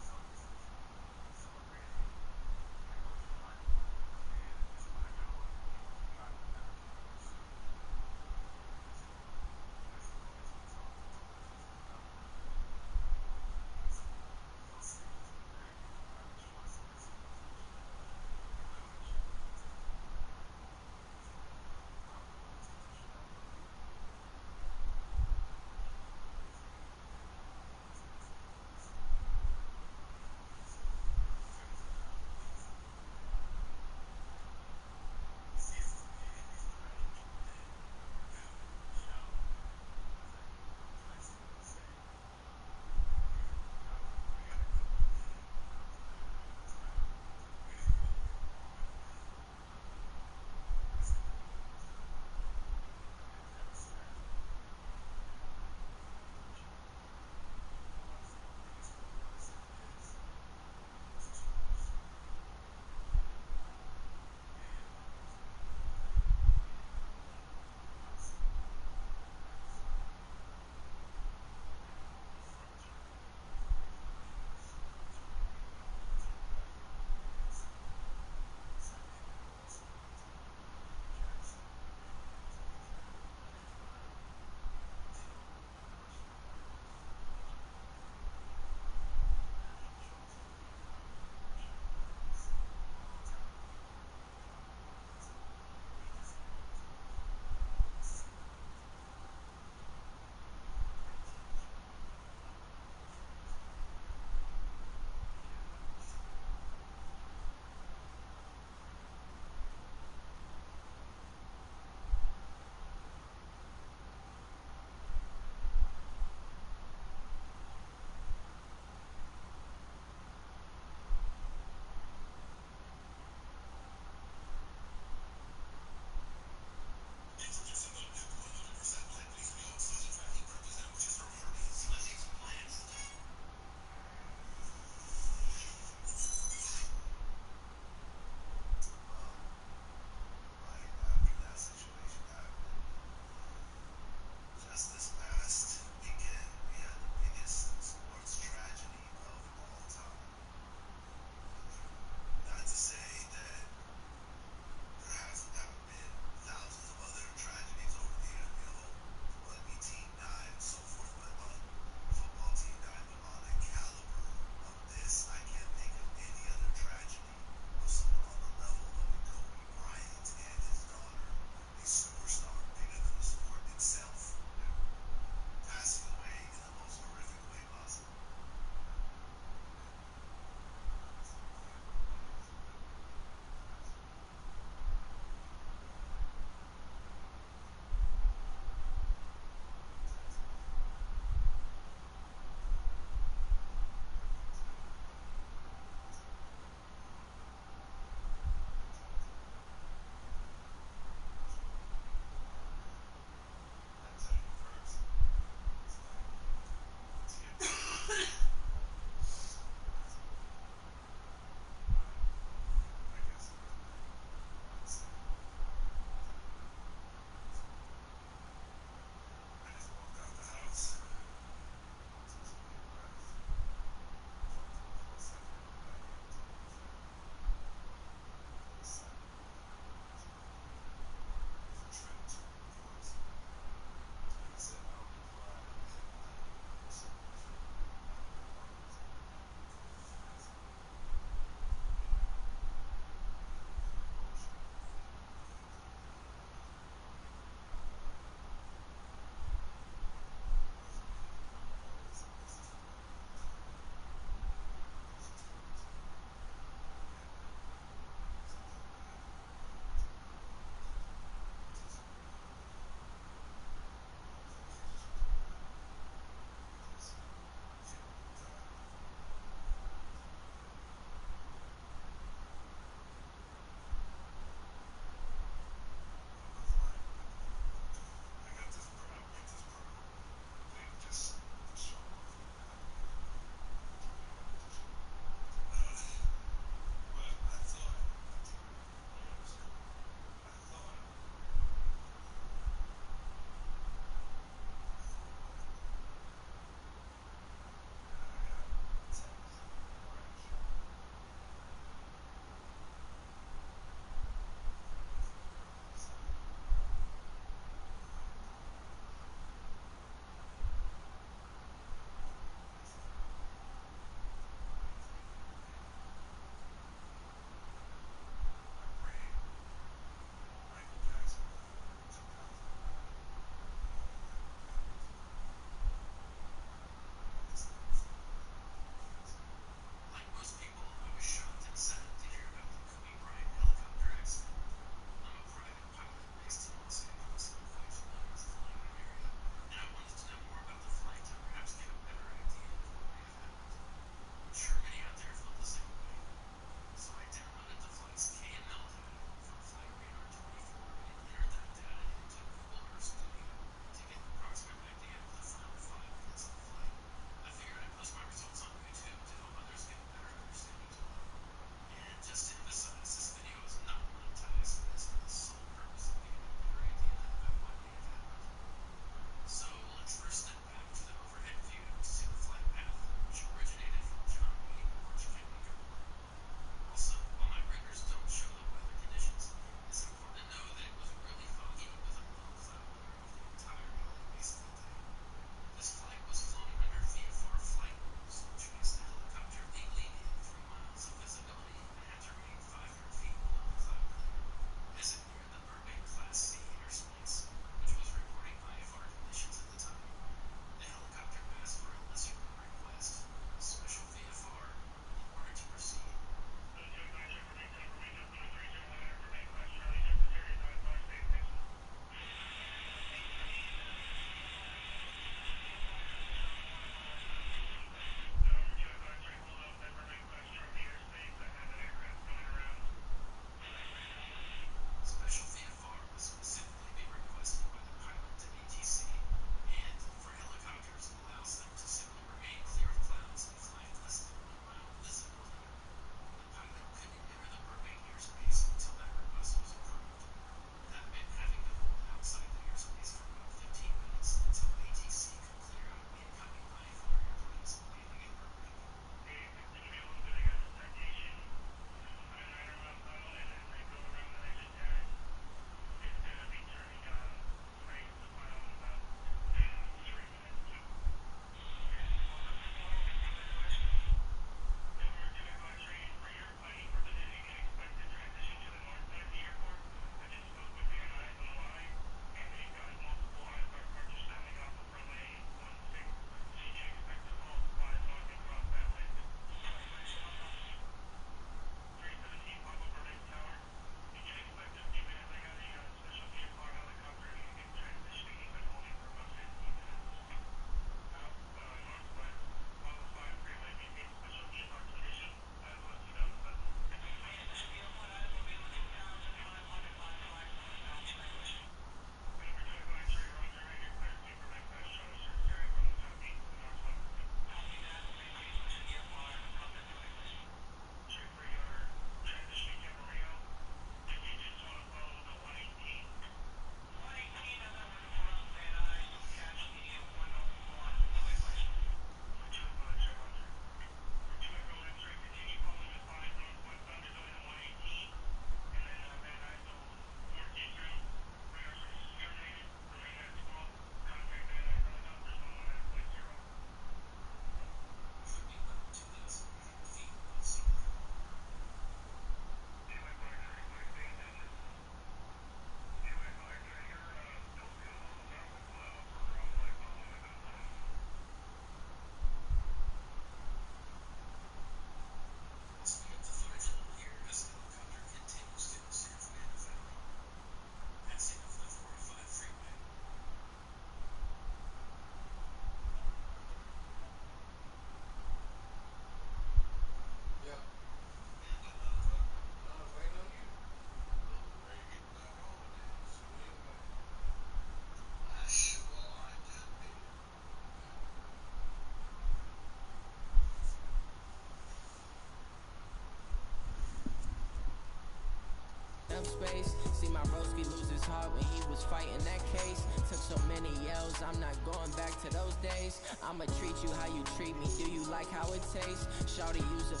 C: enough space. See my broski lose his heart when he was fighting that case. Took so many yells, I'm not going back to those days. I'ma treat you how you treat me, do you like how it tastes? Shawty use it,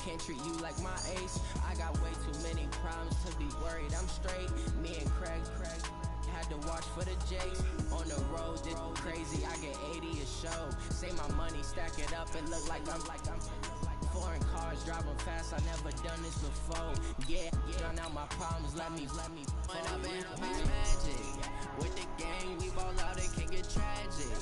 C: can't treat you like my ace. I got way too many problems to be worried, I'm straight. Me and Craig had to watch for the J's. On the road, this crazy, I get 80 a show. Say my money, stack it up, it look like I'm foreign cars, driving fast, I never done this before. Yeah, drown out my problems, let me When I've been magic. With the gang, we ball out, it can get tragic.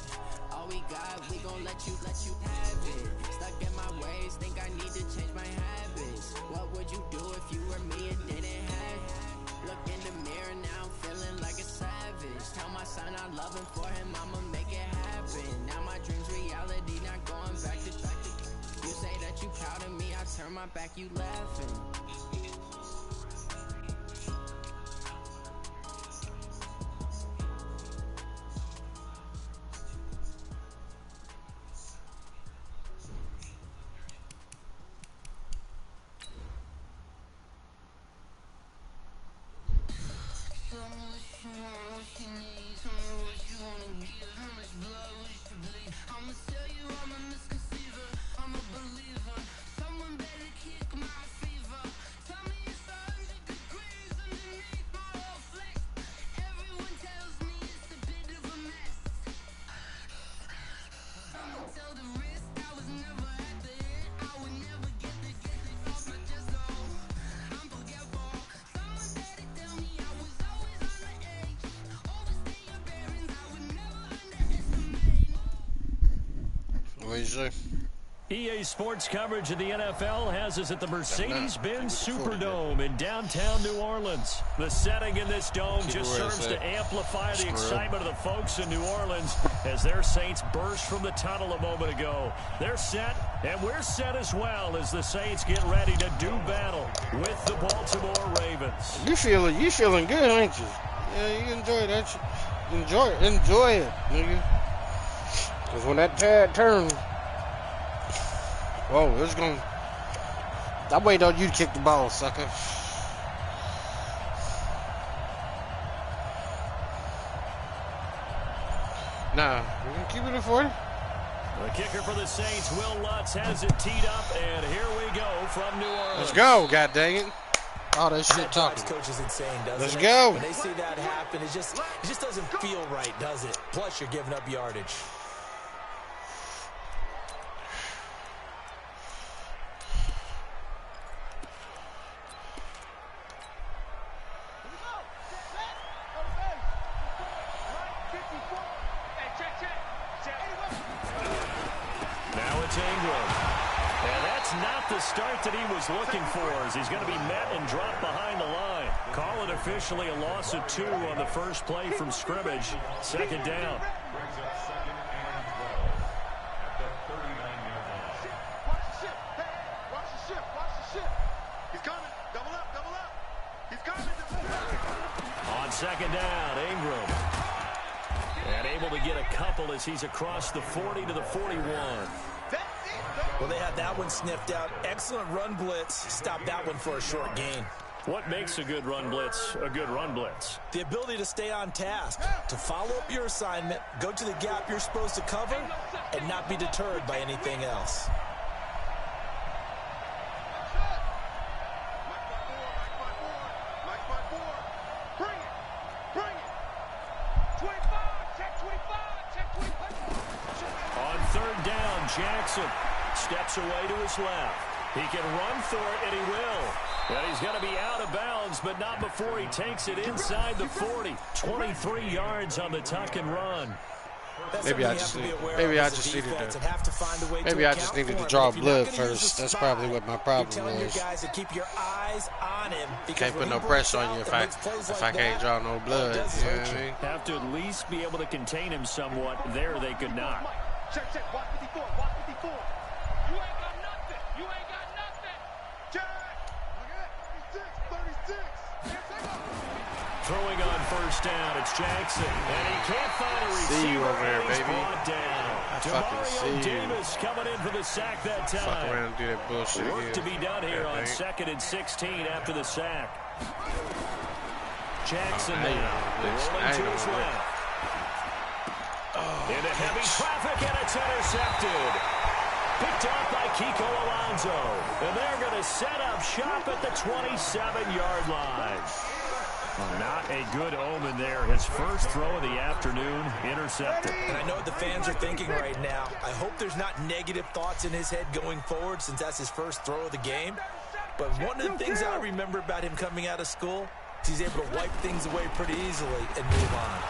C: All we got, we gon' let you have it. Stuck in my ways, think I need to change my habits. What would you do if you were me and didn't have it? Look in the mirror now, I'm feeling like a savage. Tell my son I love him, for him I'ma make it happen. Now my dreams reality, not going back to. You say that you proud of me, I turn my back, you laughing.
A: EA Sports coverage of the NFL has us at the Mercedes-Benz Superdome in downtown New Orleans. The setting in this dome just serves to amplify the excitement of the folks in New Orleans as their Saints burst from the tunnel a moment ago. They're set, and we're set as well as the Saints get ready to do battle with the Baltimore Ravens.
B: You feeling good, ain't you? Yeah, you enjoy that. Enjoy it, nigga. Because when that pad turns, whoa, it's going to... I wait on you to kick the ball, sucker. Nah, we're going to keep it at 40.
A: The kicker for the Saints, Will Lutz, has it teed up, and here we go from New Orleans.
B: Let's go, god dang it. All that shit talking.
E: Coach is insane, doesn't
B: Let's
E: it?
B: go.
E: When they see that happen, it just doesn't feel right, does it? Plus, you're giving up yardage.
A: Start that he was looking for as he's going to be met and dropped behind the line. Call it officially a loss of 2 on the first play from scrimmage. Second down.
F: Brings up second and 12 at the 39-yard line.
D: Watch the ship. Hey, watch the ship. Watch the ship. He's coming. Double up. Double up. He's coming.
A: On second down, Ingram. And able to get a couple as he's across the 40 to the 41.
E: Well, they had that one sniffed out. Excellent run blitz. Stop that one for a short gain.
A: What makes a good run blitz a good run blitz?
E: The ability to stay on task, to follow up your assignment, go to the gap you're supposed to cover, and not be deterred by anything else.
A: On third down, Jackson steps away to his left. He can run for it, and he will. And he's going to be out of bounds, but not before he takes it inside the 40. 23 yards on the tuck and run.
B: Maybe I just needed to draw blood first. That's probably what my problem was. Can't put no pressure on you if I can't draw no blood. You know what I mean?
A: Have to at least be able to contain him somewhat. There they could not.
D: Check, watch 54, watch 54. You ain't got nothing. You ain't got nothing. Check. Look at 36.
A: Throwing on first down, it's Jackson. And he can't find a receiver.
B: See you over there, baby.
A: Brought down.
B: I fucking see you.
A: Davis coming in for the sack that time.
B: Fuck around and do that bullshit
A: Work
B: again.
A: to be done here on 2nd and 16 after the sack. Jackson now, rolling to his left. Into heavy traffic, and it's intercepted. Picked up by Kiko Alonso. And they're going to set up shop at the 27-yard line. Not a good omen there. His first throw of the afternoon, intercepted.
E: And I know what the fans are thinking right now. I hope there's not negative thoughts in his head going forward since that's his first throw of the game. But one of the things I remember about him coming out of school is he's able to wipe things away pretty easily and move on.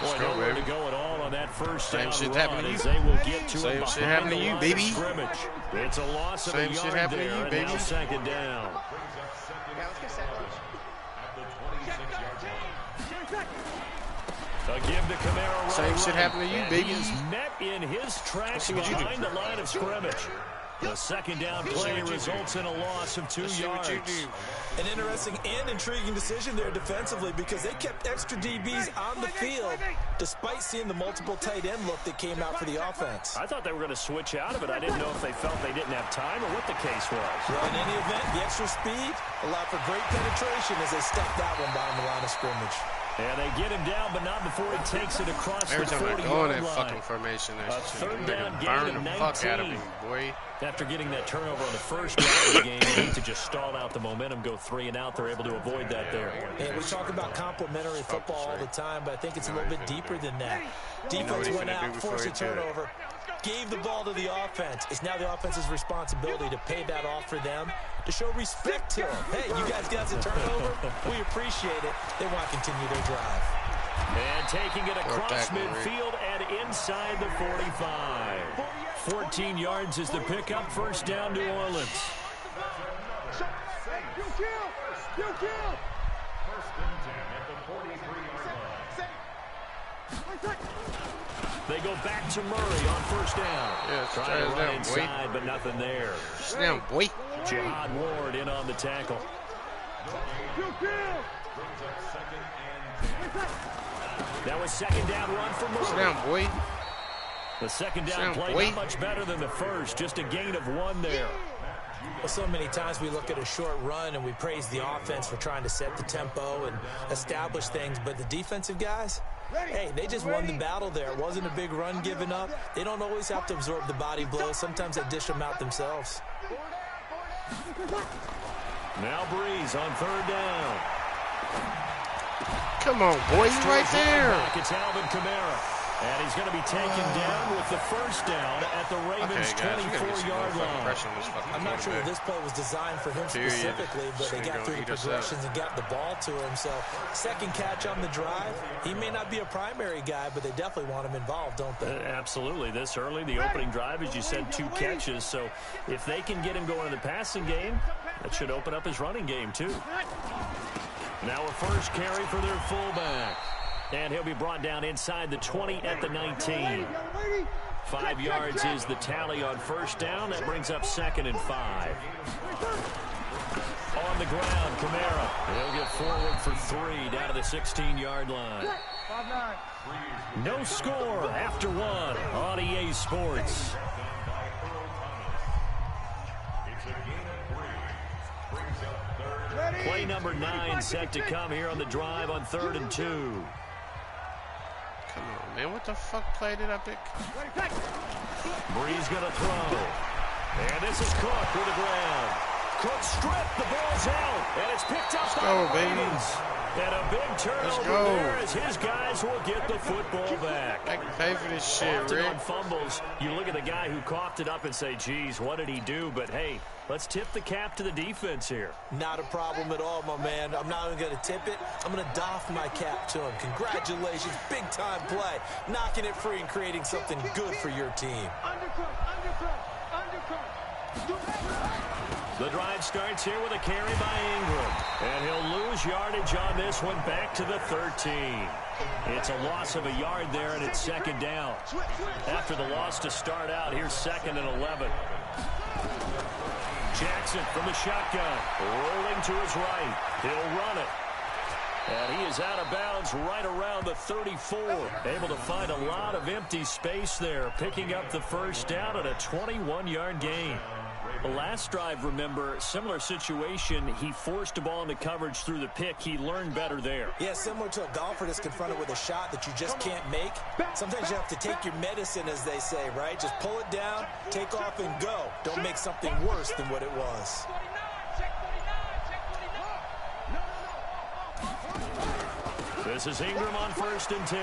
A: Boy, nowhere to go at all on that first down run as they will get to him behind the line of scrimmage. It's a loss of a yard there, and now second down. A give to Kamara.
B: Same shit happened to you, baby.
A: He is met in his tracks behind the line of scrimmage. The second down play results in a loss of 2 yards.
E: An interesting and intriguing decision there defensively because they kept extra DBs on the field despite seeing the multiple tight end look that came out for the offense.
A: I thought they were going to switch out of it. I didn't know if they felt they didn't have time or what the case was.
E: Well, in any event, the extra speed allowed for great penetration as they stepped that one behind the line of scrimmage.
A: And they get him down, but not before he takes it across the 40-yard line.
B: Every time I go in that fucking formation, that shit
A: third down gain
B: burn
A: of
B: the
A: 19.
B: fuck out of me, boy.
A: After getting that turnover on the first drive of the game, they need to just stall out the momentum, go 3 and out. They're able to avoid that there.
E: And we talk about complementary football all the time, but I think it's a little bit deeper than that. Defense went out, forced a turnover, gave the ball to the offense. It's now the offense's responsibility to pay that off for them, to show respect to them. Hey, you guys got a turnover? We appreciate it. They want to continue their drive.
A: And taking it across midfield and inside the 45. 14 yards is the pickup. First down, New Orleans.
D: You kill! You kill!
F: First and 10 at the 43-yard line.
A: They go back to Murray on first down.
B: Yeah,
A: trying to run inside, but nothing there.
B: Down, boy.
A: Jihad Ward in on the tackle.
D: You kill!
A: That was second down run for Murray.
B: Sit down, boy.
A: The second down play not much better than the first. Just a gain of 1 there.
E: Well, so many times we look at a short run and we praise the offense for trying to set the tempo and establish things, but the defensive guys, hey, they just won the battle there. It wasn't a big run given up. They don't always have to absorb the body blows. Sometimes they dish them out themselves.
A: Now Breeze on third down.
B: Come on, boy, you right there.
A: Back, it's Alvin Kamara. And he's going to be taken down with the first down at the Ravens' 24-yard line.
E: I'm not sure if this play was designed for him specifically, but they got through the progressions and got the ball to him. So second catch on the drive. He may not be a primary guy, but they definitely want him involved, don't they?
A: Absolutely. This early, the opening drive, as you said, 2 catches. So if they can get him going in the passing game, that should open up his running game too. Now a first carry for their fullback. And he'll be brought down inside the 20 at the 19. 5 yards is the tally on first down. That brings up second and 5. On the ground, Kamara. He'll get forward for 3 down to the 16-yard line. No score after 1 on EA Sports. Play number 9 set to come here on the drive on 3rd and 2.
B: Come on, man. What the fuck play did I pick?
A: Breeze gonna throw. And this is Cook with the ground. Cook stripped. The ball's out. And it's picked up by the Ravens. And a big turnover there as his guys will get the football back.
B: I can pay for this shit,
A: Often
B: Rick.
A: on fumbles, you look at the guy who coughed it up and say, geez, what did he do? But, hey, let's tip the cap to the defense here.
E: Not a problem at all, my man. I'm not even going to tip it. I'm going to doff my cap to him. Congratulations. Big-time play. Knocking it free and creating something good for your team.
A: The drive starts here with a carry by Ingram. And he'll lose yardage on this one back to the 13. It's a loss of a yard there, and it's second down. After the loss to start out, here's 2nd and 11. Jackson from the shotgun, rolling to his right. He'll run it. And he is out of bounds right around the 34. Able to find a lot of empty space there, picking up the first down at a 21-yard gain. Well, last drive, remember, similar situation. He forced a ball into coverage through the pick. He learned better there.
E: Yeah, similar to a golfer that's confronted with a shot that you just can't make. Sometimes you have to take your medicine, as they say, right? Just pull it down, take off, and go. Don't make something worse than what it was.
A: This is Ingram on 1st and 10.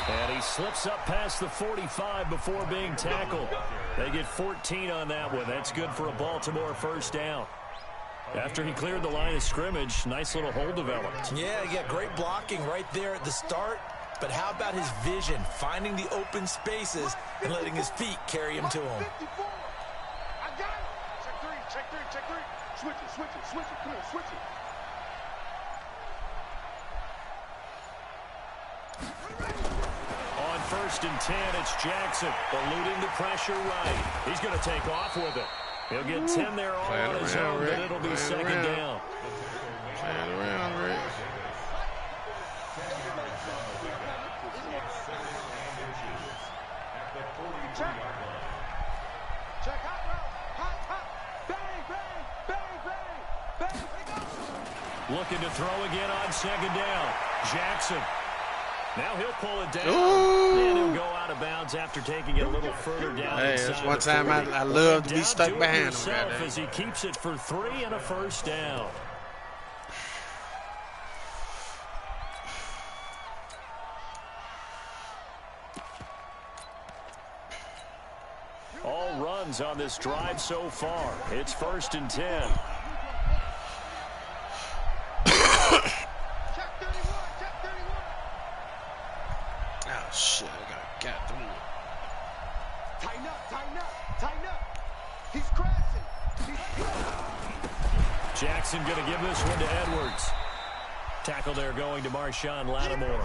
A: And he slips up past the 45 before being tackled. They get 14 on that one. That's good for a Baltimore first down. After he cleared the line of scrimmage, nice little hole developed.
E: Yeah, great blocking right there at the start. But how about his vision, finding the open spaces and letting his feet carry him to him?
D: I got it. Check three. Switch it. Come here, switch it.
A: On 1st and 10, it's Jackson eluding the pressure right. He's going to take off with it. He'll get 10 there all on his own, but it'll be second down.
B: Play it around, Rick.
D: Check hot. Bang.
A: Looking to throw again on second down. Jackson. Now he'll pull it down.
B: Ooh.
A: And he'll go out of bounds after taking it a little further down.
B: Hey, that's one time I love to be stuck behind him.
A: As he keeps it for 3 and a first down. All runs on this drive so far. It's 1st and 10.
B: Oh, shit, I got them.
D: Tighten up. He's crashing.
A: Jackson going to give this one to Edwards. Tackle there going to Marshawn Lattimore.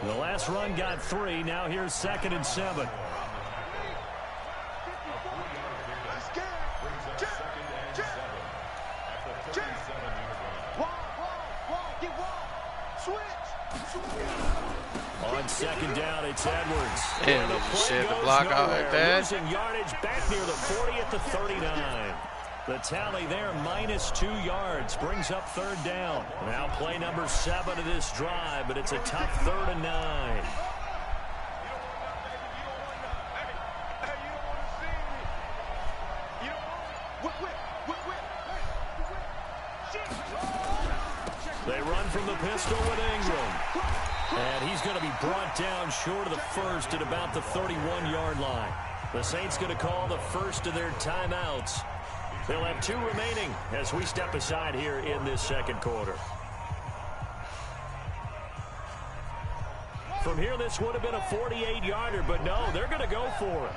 A: The last run got 3. Now here's 2nd and 7. On 2nd down, it's Edwards.
B: And shit, the block out like that.
A: Losing yardage back near the 40 at the 39. The tally there, -2 yards, brings up 3rd down. Now play number 7 of this drive, but it's a tough 3rd and 9. They run from the pistol with Ingram. And he's going to be brought down short of the first at about the 31-yard line. The Saints going to call the first of their timeouts. They'll have 2 remaining as we step aside here in this second quarter. From here, this would have been a 48-yarder, but no, they're going to go for it.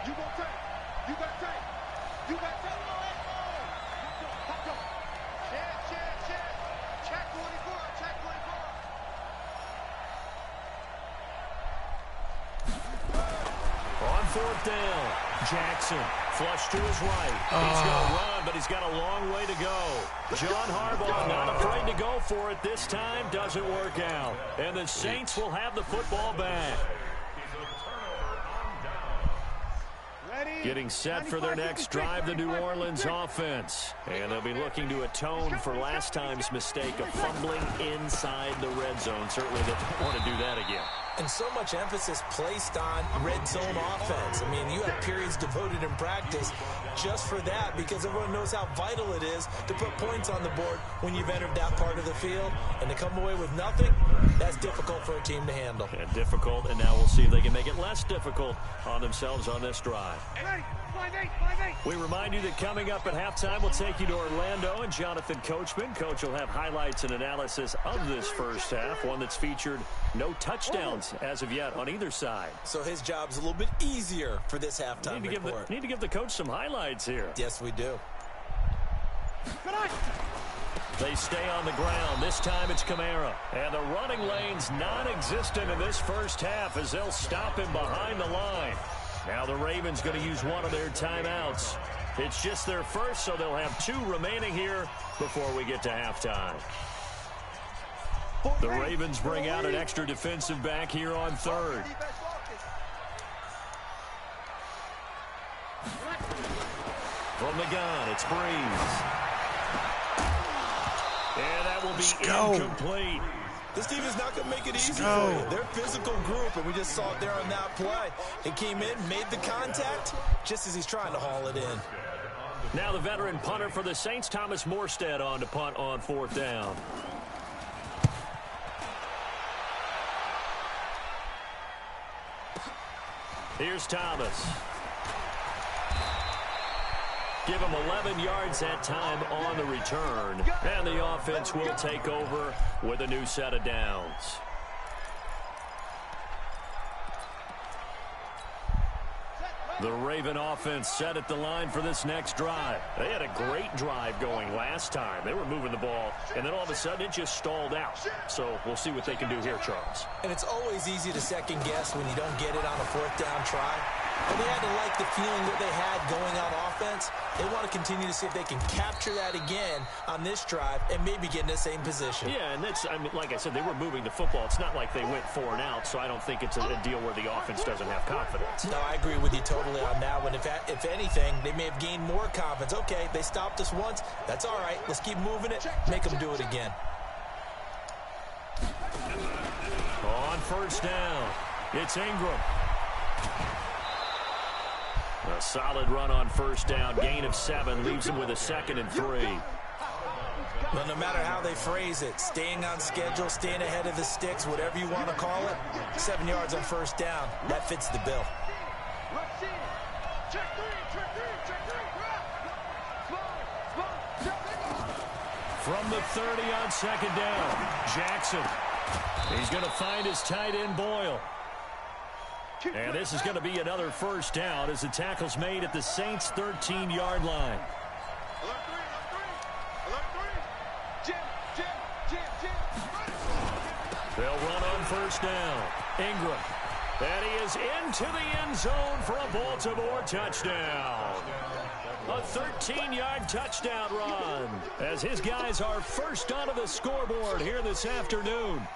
D: You got tape. Check 24.
A: On 4th down, Jackson flush to his right. He's going to run, but he's got a long way to go. John Harbaugh not afraid to go for it this time. Doesn't work out. And the Saints will have the football back. Getting set for their next drive, the New Orleans offense. And they'll be looking to atone for last time's mistake of fumbling inside the red zone. Certainly they don't want to do that again.
E: And so much emphasis placed on red zone offense. I mean, you have periods devoted in practice just for that because everyone knows how vital it is to put points on the board when you've entered that part of the field. And to come away with nothing, that's difficult for a team to handle.
A: And difficult, and now we'll see if they can make it less difficult on themselves on this drive. We remind you that coming up at halftime, we'll take you to Orlando and Jonathan Coachman. Coach will have highlights and analysis of this first half, one that's featured no touchdowns as of yet on either side.
E: So his job's a little bit easier for this halftime report.
A: Need to give the coach some highlights here.
E: Yes, we do.
A: They stay on the ground. This time it's Kamara. And the running lane's non-existent in this first half as they'll stop him behind the line. Now the Ravens going to use one of their timeouts. It's just their first, so they'll have 2 remaining here before we get to halftime. The Ravens bring out an extra defensive back here on 3rd. From the gun, it's Breeze. And that will be incomplete.
E: This team is not going to make it easy for you. They're a physical group, and we just saw it there on that play. He came in, made the contact, just as he's trying to haul it in.
A: Now the veteran punter for the Saints, Thomas Morstead, on to punt on 4th down. Here's Thomas. Give him 11 yards that time on the return. And the offense will take over with a new set of downs. The Raven offense set at the line for this next drive. They had a great drive going last time. They were moving the ball, and then all of a sudden it just stalled out. So we'll see what they can do here, Charles.
E: And it's always easy to second guess when you don't get it on a 4th down try. And they had to like the feeling that they had going on offense. They want to continue to see if they can capture that again on this drive and maybe get in the same position.
A: Yeah, and that's, I mean, like I said, they were moving the football. It's not like they went 4 and out, so I don't think it's a deal where the offense doesn't have confidence.
E: No, I agree with you totally on that one. If anything, they may have gained more confidence. Okay, they stopped us once. That's all right. Let's keep moving it. Make them do it again.
A: On 1st down, it's Ingram. A solid run on 1st down. Gain of 7 leaves him with a 2nd and 3.
E: Well, no matter how they phrase it, staying on schedule, staying ahead of the sticks, whatever you want to call it, 7 yards on 1st down, that fits the bill.
A: From the 30 on 2nd down, Jackson. He's going to find his tight end, Boyle. And this is going to be another 1st down as the tackle's made at the Saints' 13-yard line. They'll run on 1st down. Ingram. And he is into the end zone for a Baltimore touchdown. A 13-yard touchdown run as his guys are first onto the scoreboard here this afternoon.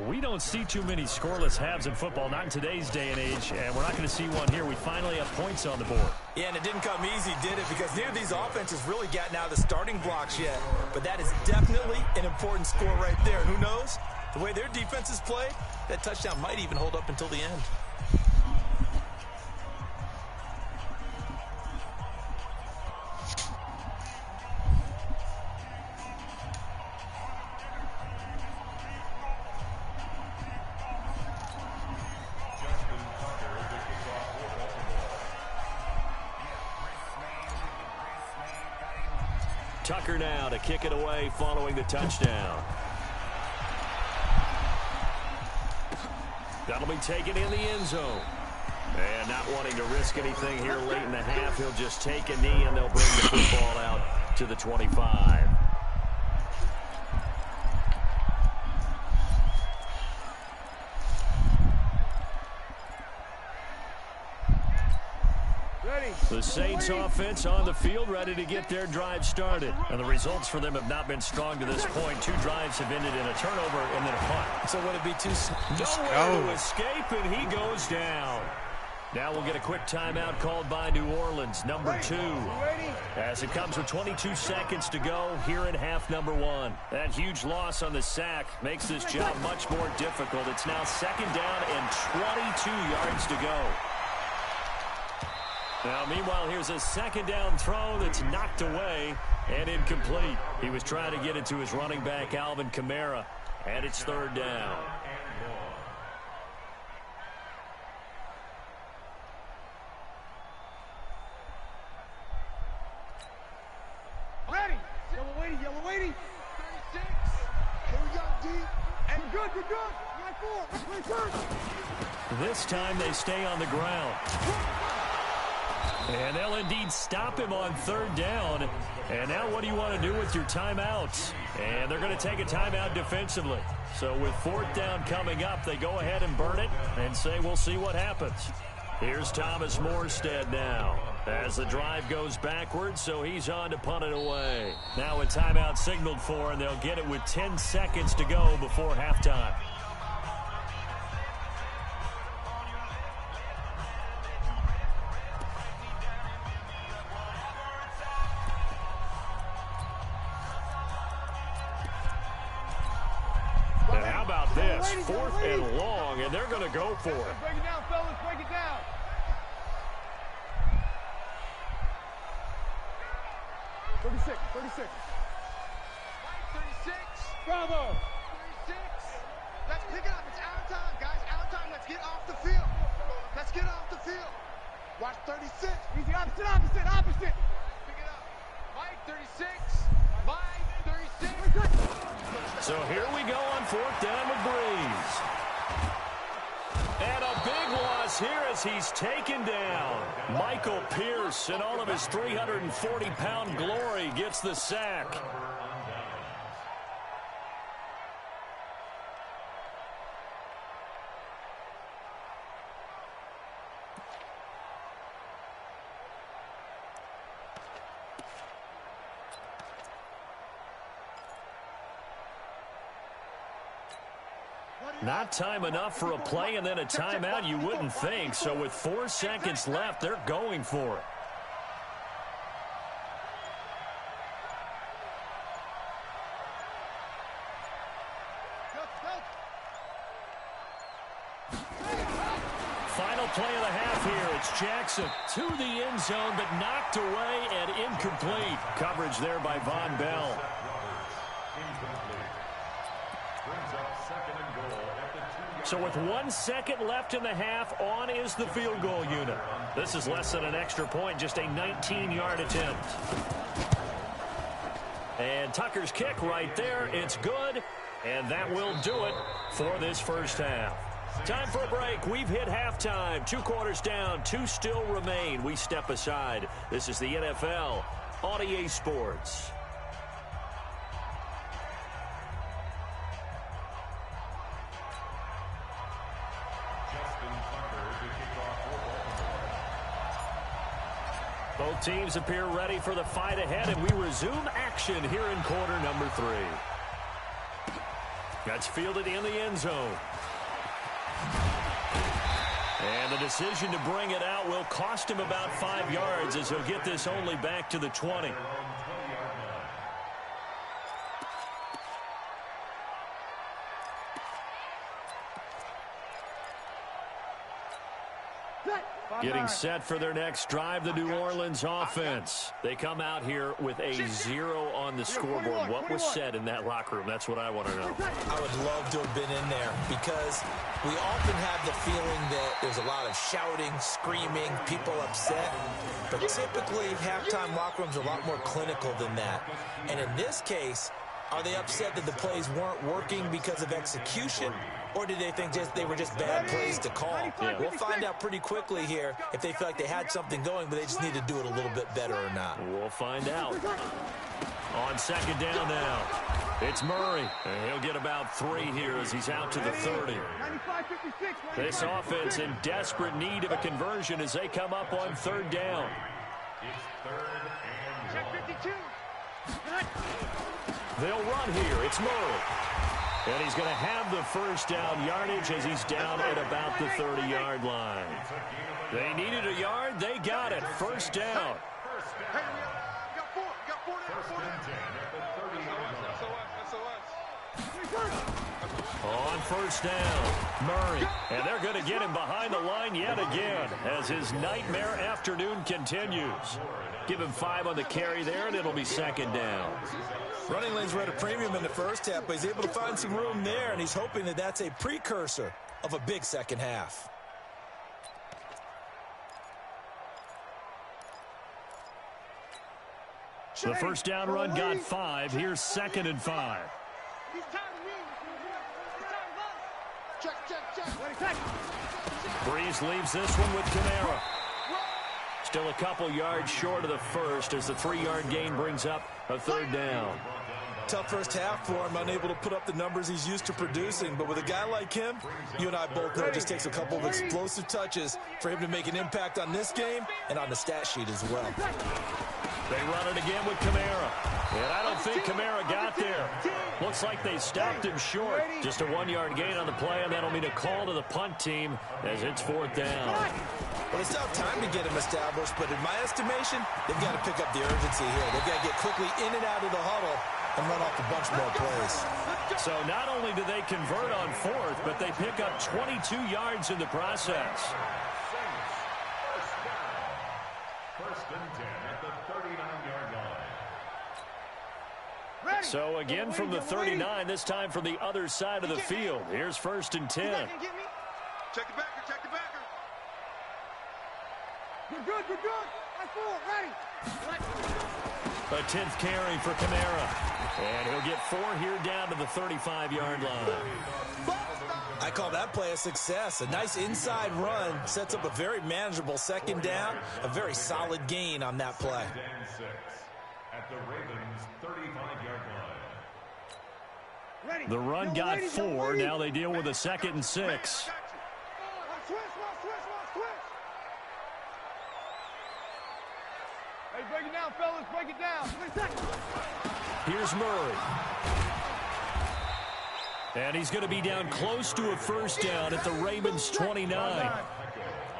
A: We don't see too many scoreless halves in football, not in today's day and age, and we're not going to see one here. We finally have points on the board.
E: Yeah, and it didn't come easy, did it? Because neither of these offenses really gotten out of the starting blocks yet. But that is definitely an important score right there. And who knows? The way their defense is played, that touchdown might even hold up until the end.
A: Tucker now to kick it away following the touchdown. That'll be taken in the end zone. And not wanting to risk anything here late in the half, he'll just take a knee and they'll bring the football out to the 25. The Saints offense on the field ready to get their drive started. And the results for them have not been strong to this point. 2 drives have ended in a turnover and then a punt.
E: So would it be too...
A: Nowhere to escape, and he goes down. Now we'll get a quick timeout called by New Orleans, number 2. As it comes with 22 seconds to go here in half number 1. That huge loss on the sack makes this job much more difficult. It's now 2nd down and 22 yards to go. Now, meanwhile, here's a 2nd down throw that's knocked away and incomplete. He was trying to get it to his running back, Alvin Kamara, and it's 3rd down.
D: Ready. Yellow waiting. 36. Here we go, D. And good. Right first.
A: This time they stay on the ground. And they'll indeed stop him on 3rd down. And now what do you want to do with your timeouts? And they're going to take a timeout defensively. So with 4th down coming up, they go ahead and burn it and say we'll see what happens. Here's Thomas Morstead now as the drive goes backwards, so he's on to punt it away. Now a timeout signaled for, and they'll get it with 10 seconds to go before halftime. pass. 4th and long, and they're going to go for it.
D: Break it down, fellas. Break it down. 36. 36. Bravo. 36. Let's pick it up. It's out of time, guys. Out of time. Let's get off the field. Let's get off the field. Watch 36. Easy. Opposite. Pick it up. Mike, 36. Mike, 36.
A: So here we go on 4th down with Breeze. And a big loss here as he's taken down. Michael Pierce, in all of his 340-pound glory, gets the sack. Not time enough for a play and then a timeout, you wouldn't think. So with 4 seconds left, they're going for it. Final play of the half here. It's Jackson to the end zone, but knocked away and incomplete. Coverage there by Von Bell. So with 1 second left in the half, on is the field goal unit. This is less than an extra point, just a 19-yard attempt. And Tucker's kick right there. It's good, and that will do it for this first half. Time for a break. We've hit halftime. 2 quarters down, 2 still remain. We step aside. This is the NFL on EA Sports. Both teams appear ready for the fight ahead, and we resume action here in quarter number 3. That's fielded in the end zone. And the decision to bring it out will cost him about 5 yards as he'll get this only back to the 20. Getting set for their next drive, the New Orleans offense. They come out here with a 0 on the scoreboard. What was said in that locker room? That's what I want to know.
E: I would love to have been in there because we often have the feeling that there's a lot of shouting, screaming, people upset. But typically, halftime locker rooms are a lot more clinical than that. And in this case, are they upset that the plays weren't working because of execution? Or did they think they were just bad plays to call? Yeah. We'll find out pretty quickly here if they feel like they had something going, but they just need to do it a little bit better or not.
A: We'll find out. On second down now, it's Murray. And he'll get about 3 here as he's out to the 30. This offense in desperate need of a conversion as they come up on 3rd down. They'll run here. It's Murray. And he's going to have the first down yardage as he's down at about the 30-yard line. They needed a yard. They got it. First down. On first down, Murray. And they're going to get him behind the line yet again as his nightmare afternoon continues. Give him 5 on the carry there, and it'll be second down.
E: Running lanes were at a premium in the first half, but he's able to find some room there, and he's hoping that that's a precursor of a big second half.
A: The first down run got 5. Here's 2nd and 5. Breeze leaves this one with Kamara. Still a couple yards short of the first as the 3-yard gain brings up a 3rd down.
E: Tough first half for him, unable to put up the numbers he's used to producing. But with a guy like him, you and I both know it just takes a couple of explosive touches for him to make an impact on this game and on the stat sheet as well.
A: They run it again with Kamara. And I don't think Kamara got there. Looks like they stopped him short. Just a 1-yard gain on the play, and that'll mean a call to the punt team as it's 4th down.
E: Well, it's not time to get him established, but in my estimation, they've got to pick up the urgency here. They've got to get quickly in and out of the huddle and run off a bunch more plays.
A: So not only do they convert on fourth, but they pick up 22 yards in the process.
F: First and 10 at the 39-yard line.
A: So again from the 39, this time from the other side of the field. Here's first and 10.
D: Check the backer, check the backer. You're good, you're good. That's full, ready.
A: A 10th carry for Kamara. And he'll get 4 here down to the 35-yard line.
E: I call that play a success. A nice inside run sets up a very manageable second down. A very solid gain on that play.
F: Second and 6 at the Ravens' 35-yard line.
A: The run got 4. Now they deal with a 2nd and 6.
D: Hey, break it down, fellas. Break it down.
A: Here's Murray. And he's going to be down close to a first down at the Ravens' 29.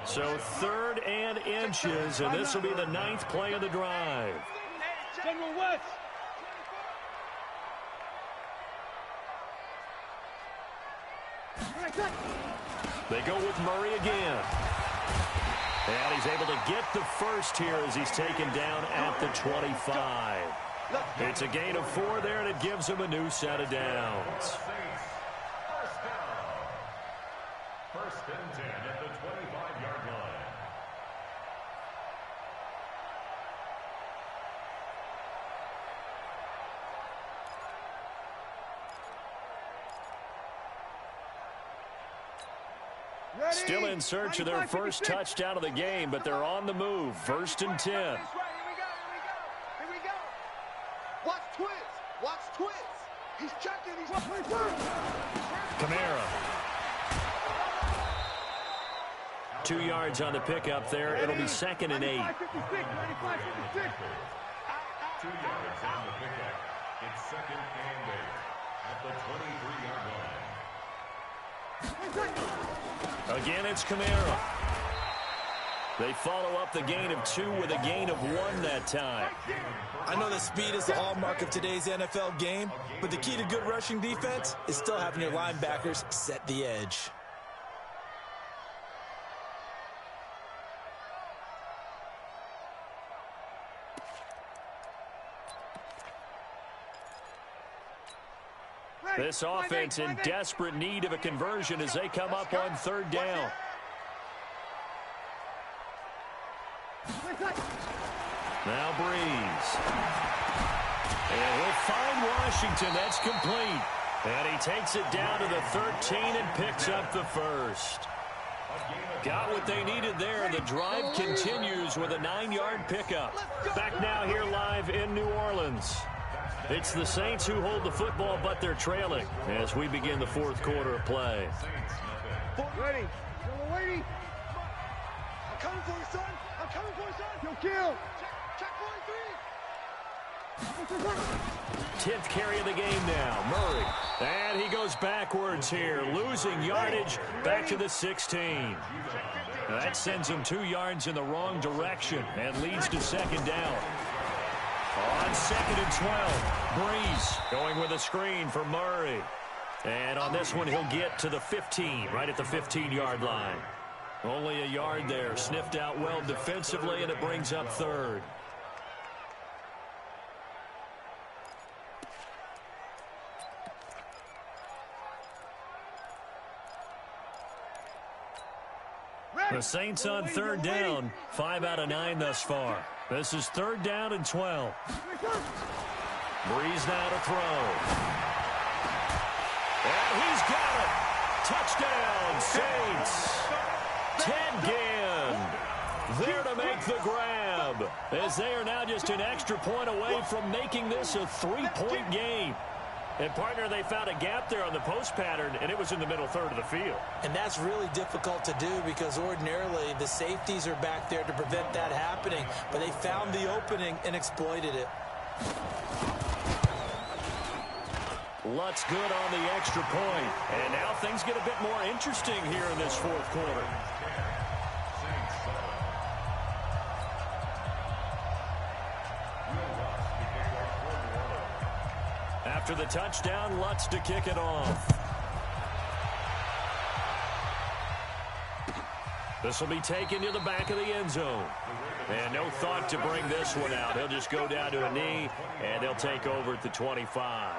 A: So 3rd and inches, and this will be the 9th play of the drive.
D: General West.
A: They go with Murray again. And he's able to get the first here as he's taken down at the 25. It's a gain of 4 there, and it gives him a new set of downs.
F: First and 10 at the 25-yard line.
A: Still in search of their first touchdown of the game, but they're on the move. First and 10.
D: Here we go. Watch twist. Watch twist. He's checking. He's
A: Kamara. 2 yards on the pickup there. It'll be 2nd and 8.
F: 2 yards on the pickup. It's 2nd and 8 at the 23-yard line.
A: Again, it's Kamara. They follow up the gain of 2 with a gain of 1 that time.
E: I know that speed is the hallmark of today's NFL game, but the key to good rushing defense is still having your linebackers set the edge.
A: This offense in desperate need of a conversion as they come up on 3rd down. Now Breeze. And he'll find Washington. That's complete. And he takes it down to the 13 and picks up the first. Got what they needed there. The drive continues with a 9-yard pickup. Back now here live in New Orleans. It's the Saints who hold the football, but they're trailing as we begin the 4th quarter of play.
D: Ready. You're waiting. I'm coming for you, son. I'm coming for you, son. You'll kill. Check 43.
A: 10th carry of the game now. Murray. And he goes backwards here, losing yardage back to the 16. That sends him 2 yards in the wrong direction and leads to 2nd down. On 2nd and 12, Breeze going with a screen for Murray. And on this one, he'll get to the 15, right at the 15-yard line. Only a yard there, sniffed out well defensively, and it brings up 3rd. The Saints on 3rd down, 5 out of 9 thus far. This is 3rd down and 12. Breeze now to throw. And he's got it. Touchdown, Saints. Ted Ginn there to make the grab, as they are now just an extra point away from making this a 3-point game. And, partner, they found a gap there on the post pattern, and it was in the middle 3rd of the field.
E: And that's really difficult to do because ordinarily the safeties are back there to prevent that happening. But they found the opening and exploited it.
A: Lutz good on the extra point. And now things get a bit more interesting here in this 4th quarter. After the touchdown, Lutz to kick it off. This will be taken to the back of the end zone. And no thought to bring this one out. He'll just go down to a knee, and they'll take over at the 25.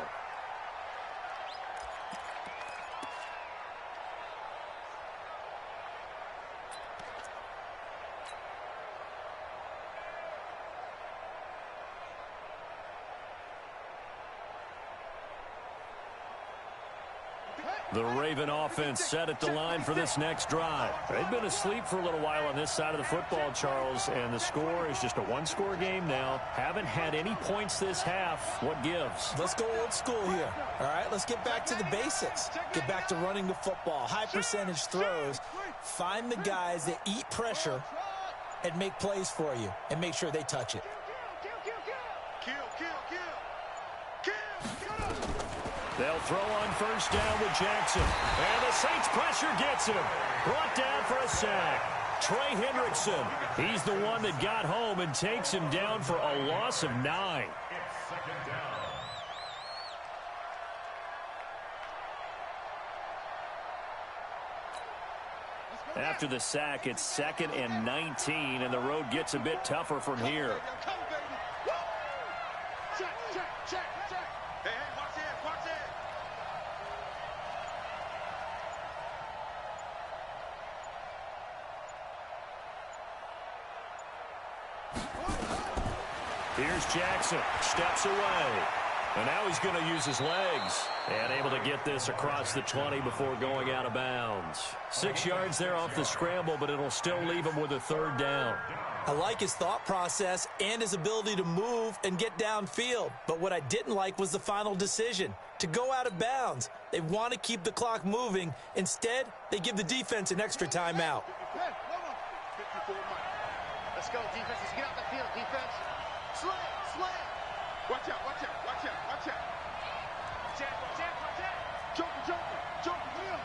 A: The Raven offense set at the line for this next drive. They've been asleep for a little while on this side of the football, Charles, and the score is just a one-score game now. Haven't had any points this half. What gives?
E: Let's go old school here. All right, let's get back to the basics. Get back to running the football, high percentage throws. Find the guys that eat pressure and make plays for you and make sure they touch it.
A: They'll throw on first down with Jackson. And the Saints pressure gets him. Brought down for a sack. Trey Hendrickson. He's the one that got home and takes him down for a loss of 9.
F: It's second down.
A: After the sack, it's 2nd and 19, and the road gets a bit tougher from here. Here's Jackson, steps away, and now he's going to use his legs, and able to get this across the 20 before going out of bounds. 6 yards there off the scramble, but it'll still leave him with a 3rd down.
E: I like his thought process and his ability to move and get downfield, but what I didn't like was the final decision, to go out of bounds. They want to keep the clock moving. Instead, they give the defense an extra timeout.
D: Let's go, defense. Let's get out the field, defense. Slam. Watch out. Watch out. Joker, Will.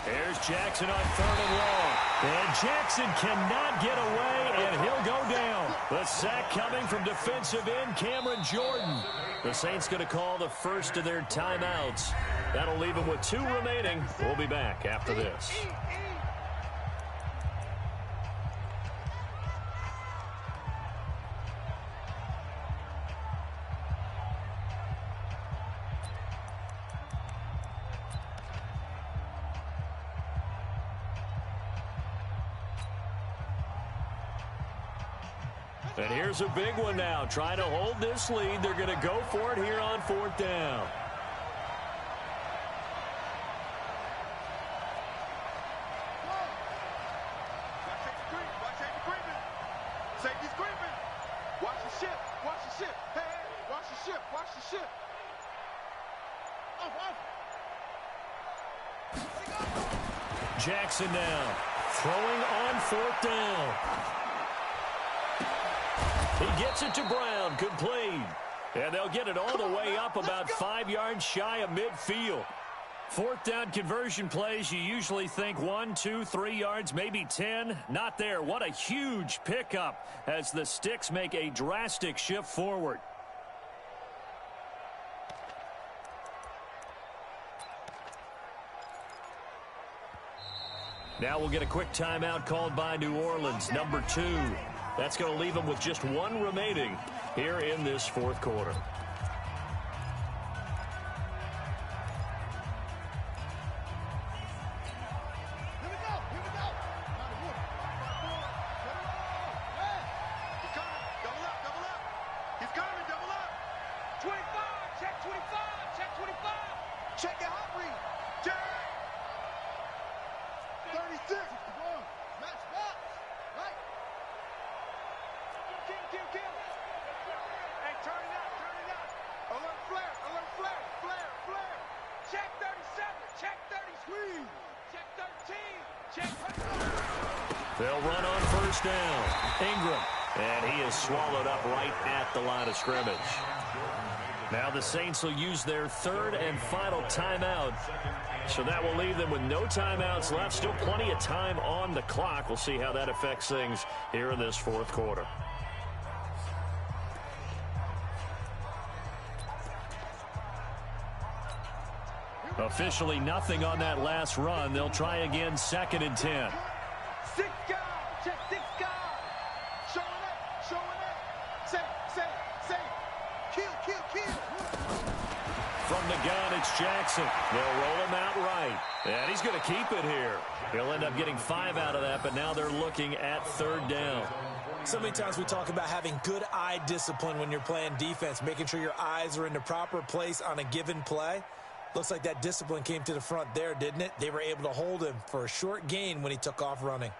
A: Here's Jackson on 3rd and long. And Jackson cannot get away, and he'll go down. The sack coming from defensive end Cameron Jordan. The Saints going to call the first of their timeouts. That'll leave them with 2 remaining. We'll be back after this. And here's a big one now. Trying to hold this lead. They're going to go for it here on 4th down.
D: Safety's creeping. Watch the ship. Hey, watch the ship.
A: Jackson now. Throwing on 4th down. He gets it to Brown, complete. And they'll get it all the way up about 5 yards shy of midfield. 4th down conversion plays, you usually think 1, 2, 3 yards, maybe 10. Not there. What a huge pickup as the Sticks make a drastic shift forward. Now we'll get a quick timeout called by New Orleans, number 2. That's going to leave them with just 1 remaining here in this 4th quarter. They'll run on first down. Ingram. And he is swallowed up right at the line of scrimmage. Now the Saints will use their third and final timeout. So that will leave them with no timeouts left. Still plenty of time on the clock. We'll see how that affects things here in this fourth quarter. Officially nothing on that last run. They'll try again, 2nd and 10.
D: 6 guys. Check 6 guys. Showing up. Showing up. Say. Kill.
A: From the gun, it's Jackson. They'll roll him out right. And he's going to keep it here. He'll end up getting 5 out of that, but now they're looking at 3rd down.
E: So many times we talk about having good eye discipline when you're playing defense, making sure your eyes are in the proper place on a given play. Looks like that discipline came to the front there, didn't it? They were able to hold him for a short gain when he took off running.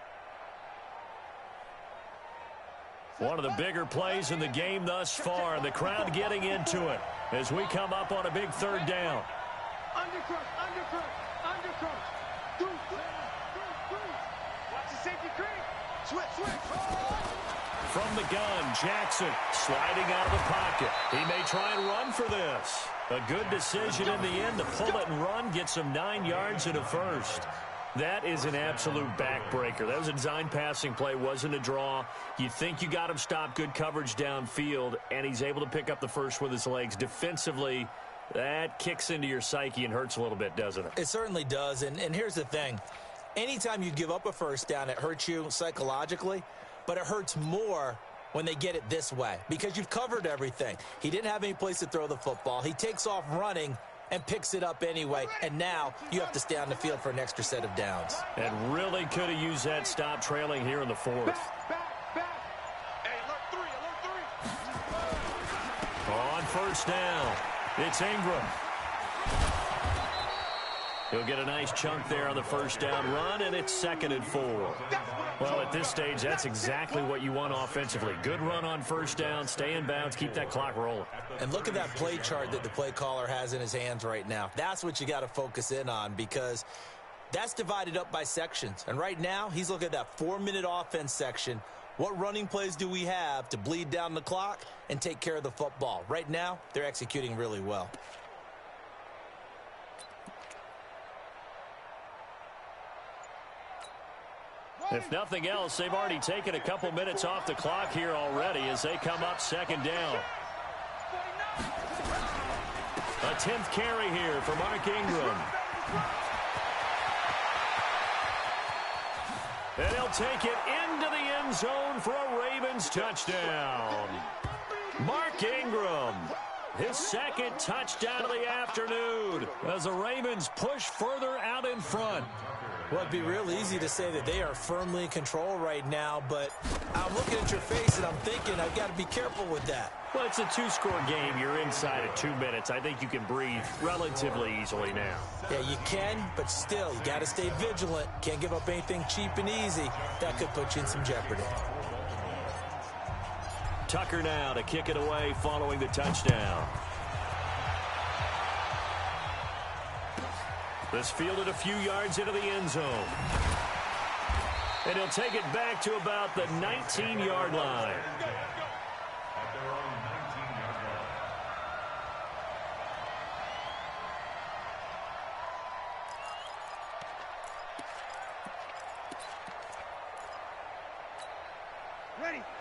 A: One of the bigger plays in the game thus far, and the crowd getting into it as we come up on a big 3rd down.
D: Undercrush. Through. Watch the safety creep. Switch.
A: From the gun, Jackson sliding out of the pocket. He may try and run for this. A good decision in the end to pull it and run, get some 9 yards and a first. That is an absolute backbreaker. That was a design passing play, wasn't a draw. You think you got him stopped, good coverage downfield, and he's able to pick up the first with his legs. Defensively, that kicks into your psyche and hurts a little bit, doesn't it?
E: It certainly does, and here's the thing. Anytime you give up a first down, it hurts you psychologically, but it hurts more when they get it this way because you've covered everything. He didn't have any place to throw the football. He takes off running and picks it up anyway, and now you have to stay on the field for an extra set of downs.
A: And really could have used that stop trailing here in the 4th.
D: Back. Hey, alert 3.
A: On 1st down, it's Ingram. He'll get a nice chunk there on the 1st down run, and it's 2nd and 4. Well, at this stage, that's exactly what you want offensively. Good run on 1st down, stay in bounds, keep that clock rolling.
E: And look at that play chart that the play caller has in his hands right now. That's what you got to focus in on because that's divided up by sections. And right now, he's looking at that 4-minute offense section. What running plays do we have to bleed down the clock and take care of the football? Right now, they're executing really well.
A: If nothing else, they've already taken a couple minutes off the clock here already as they come up 2nd down. A 10th carry here for Mark Ingram. And he'll take it into the end zone for a Ravens touchdown. Mark Ingram, his 2nd touchdown of the afternoon as the Ravens push further out in front.
E: Well, it'd be real easy to say that they are firmly in control right now, but I'm looking at your face and I'm thinking I've got to be careful with that.
A: Well, it's a 2-score game. You're inside of 2 minutes. I think you can breathe relatively easily now.
E: Yeah, you can, but still, you got to stay vigilant. Can't give up anything cheap and easy. That could put you in some jeopardy.
A: Tucker now to kick it away following the touchdown. This fielded a few yards into the end zone. And he'll take it back to about the 19-yard line.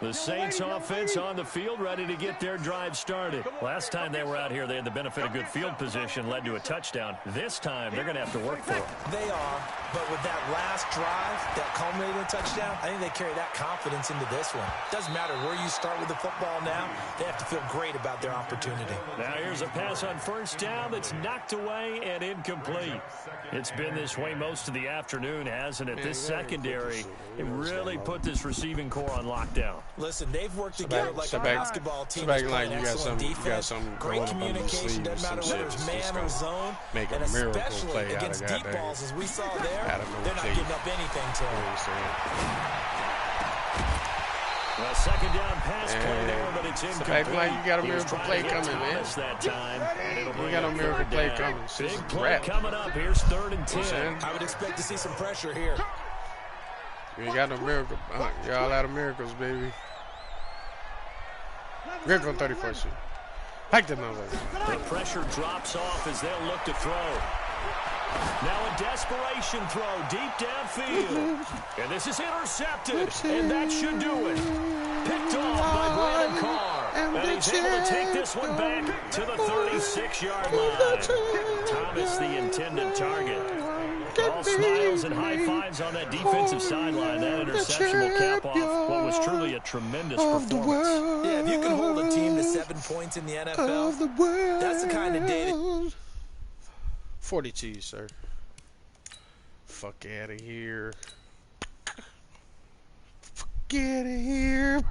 A: The Saints offense on the field, ready to get their drive started. Last time they were out here, they had the benefit of good field position, led to a touchdown. This time, they're going to have to work for it.
E: They are, but with that last drive, that culminated in a touchdown, I think they carry that confidence into this one. Doesn't matter where you start with the football now, they have to feel great about their opportunity.
A: Now here's a pass on 1st down that's knocked away and incomplete. It's been this way most of the afternoon, hasn't it? This secondary, it really put this receiving core on lockdown.
E: Listen, they've worked together like a basketball team. Playing excellent defense, great communication, doesn't matter whether it's man or zone, and especially against deep balls, as we saw there, they're not giving up anything to them.
A: Well, 2nd down pass play there, but it's incomplete.
B: You got a miracle play coming, man.
A: That time,
B: you got a miracle play coming.
A: Big play coming up. Here's 3rd and 10.
E: I would expect to see some pressure here.
B: You got no miracle. Y'all out of miracles, baby. Miracle 34th. Back to my way.
A: The pressure drops off as they'll look to throw. Now a desperation throw deep downfield. And this is intercepted. And that should do it. Picked off by Brandon Carr. And he's able to take this one back to the 36-yard line. Thomas, the intended target. All smiles and high fives on that defensive sideline. That interception will cap off what was truly a tremendous performance.
E: Yeah, if you can hold a team to 7 points in the NFL, that's the kind of day that...
B: 42, sir. Fuck out of here. Fuck out of here.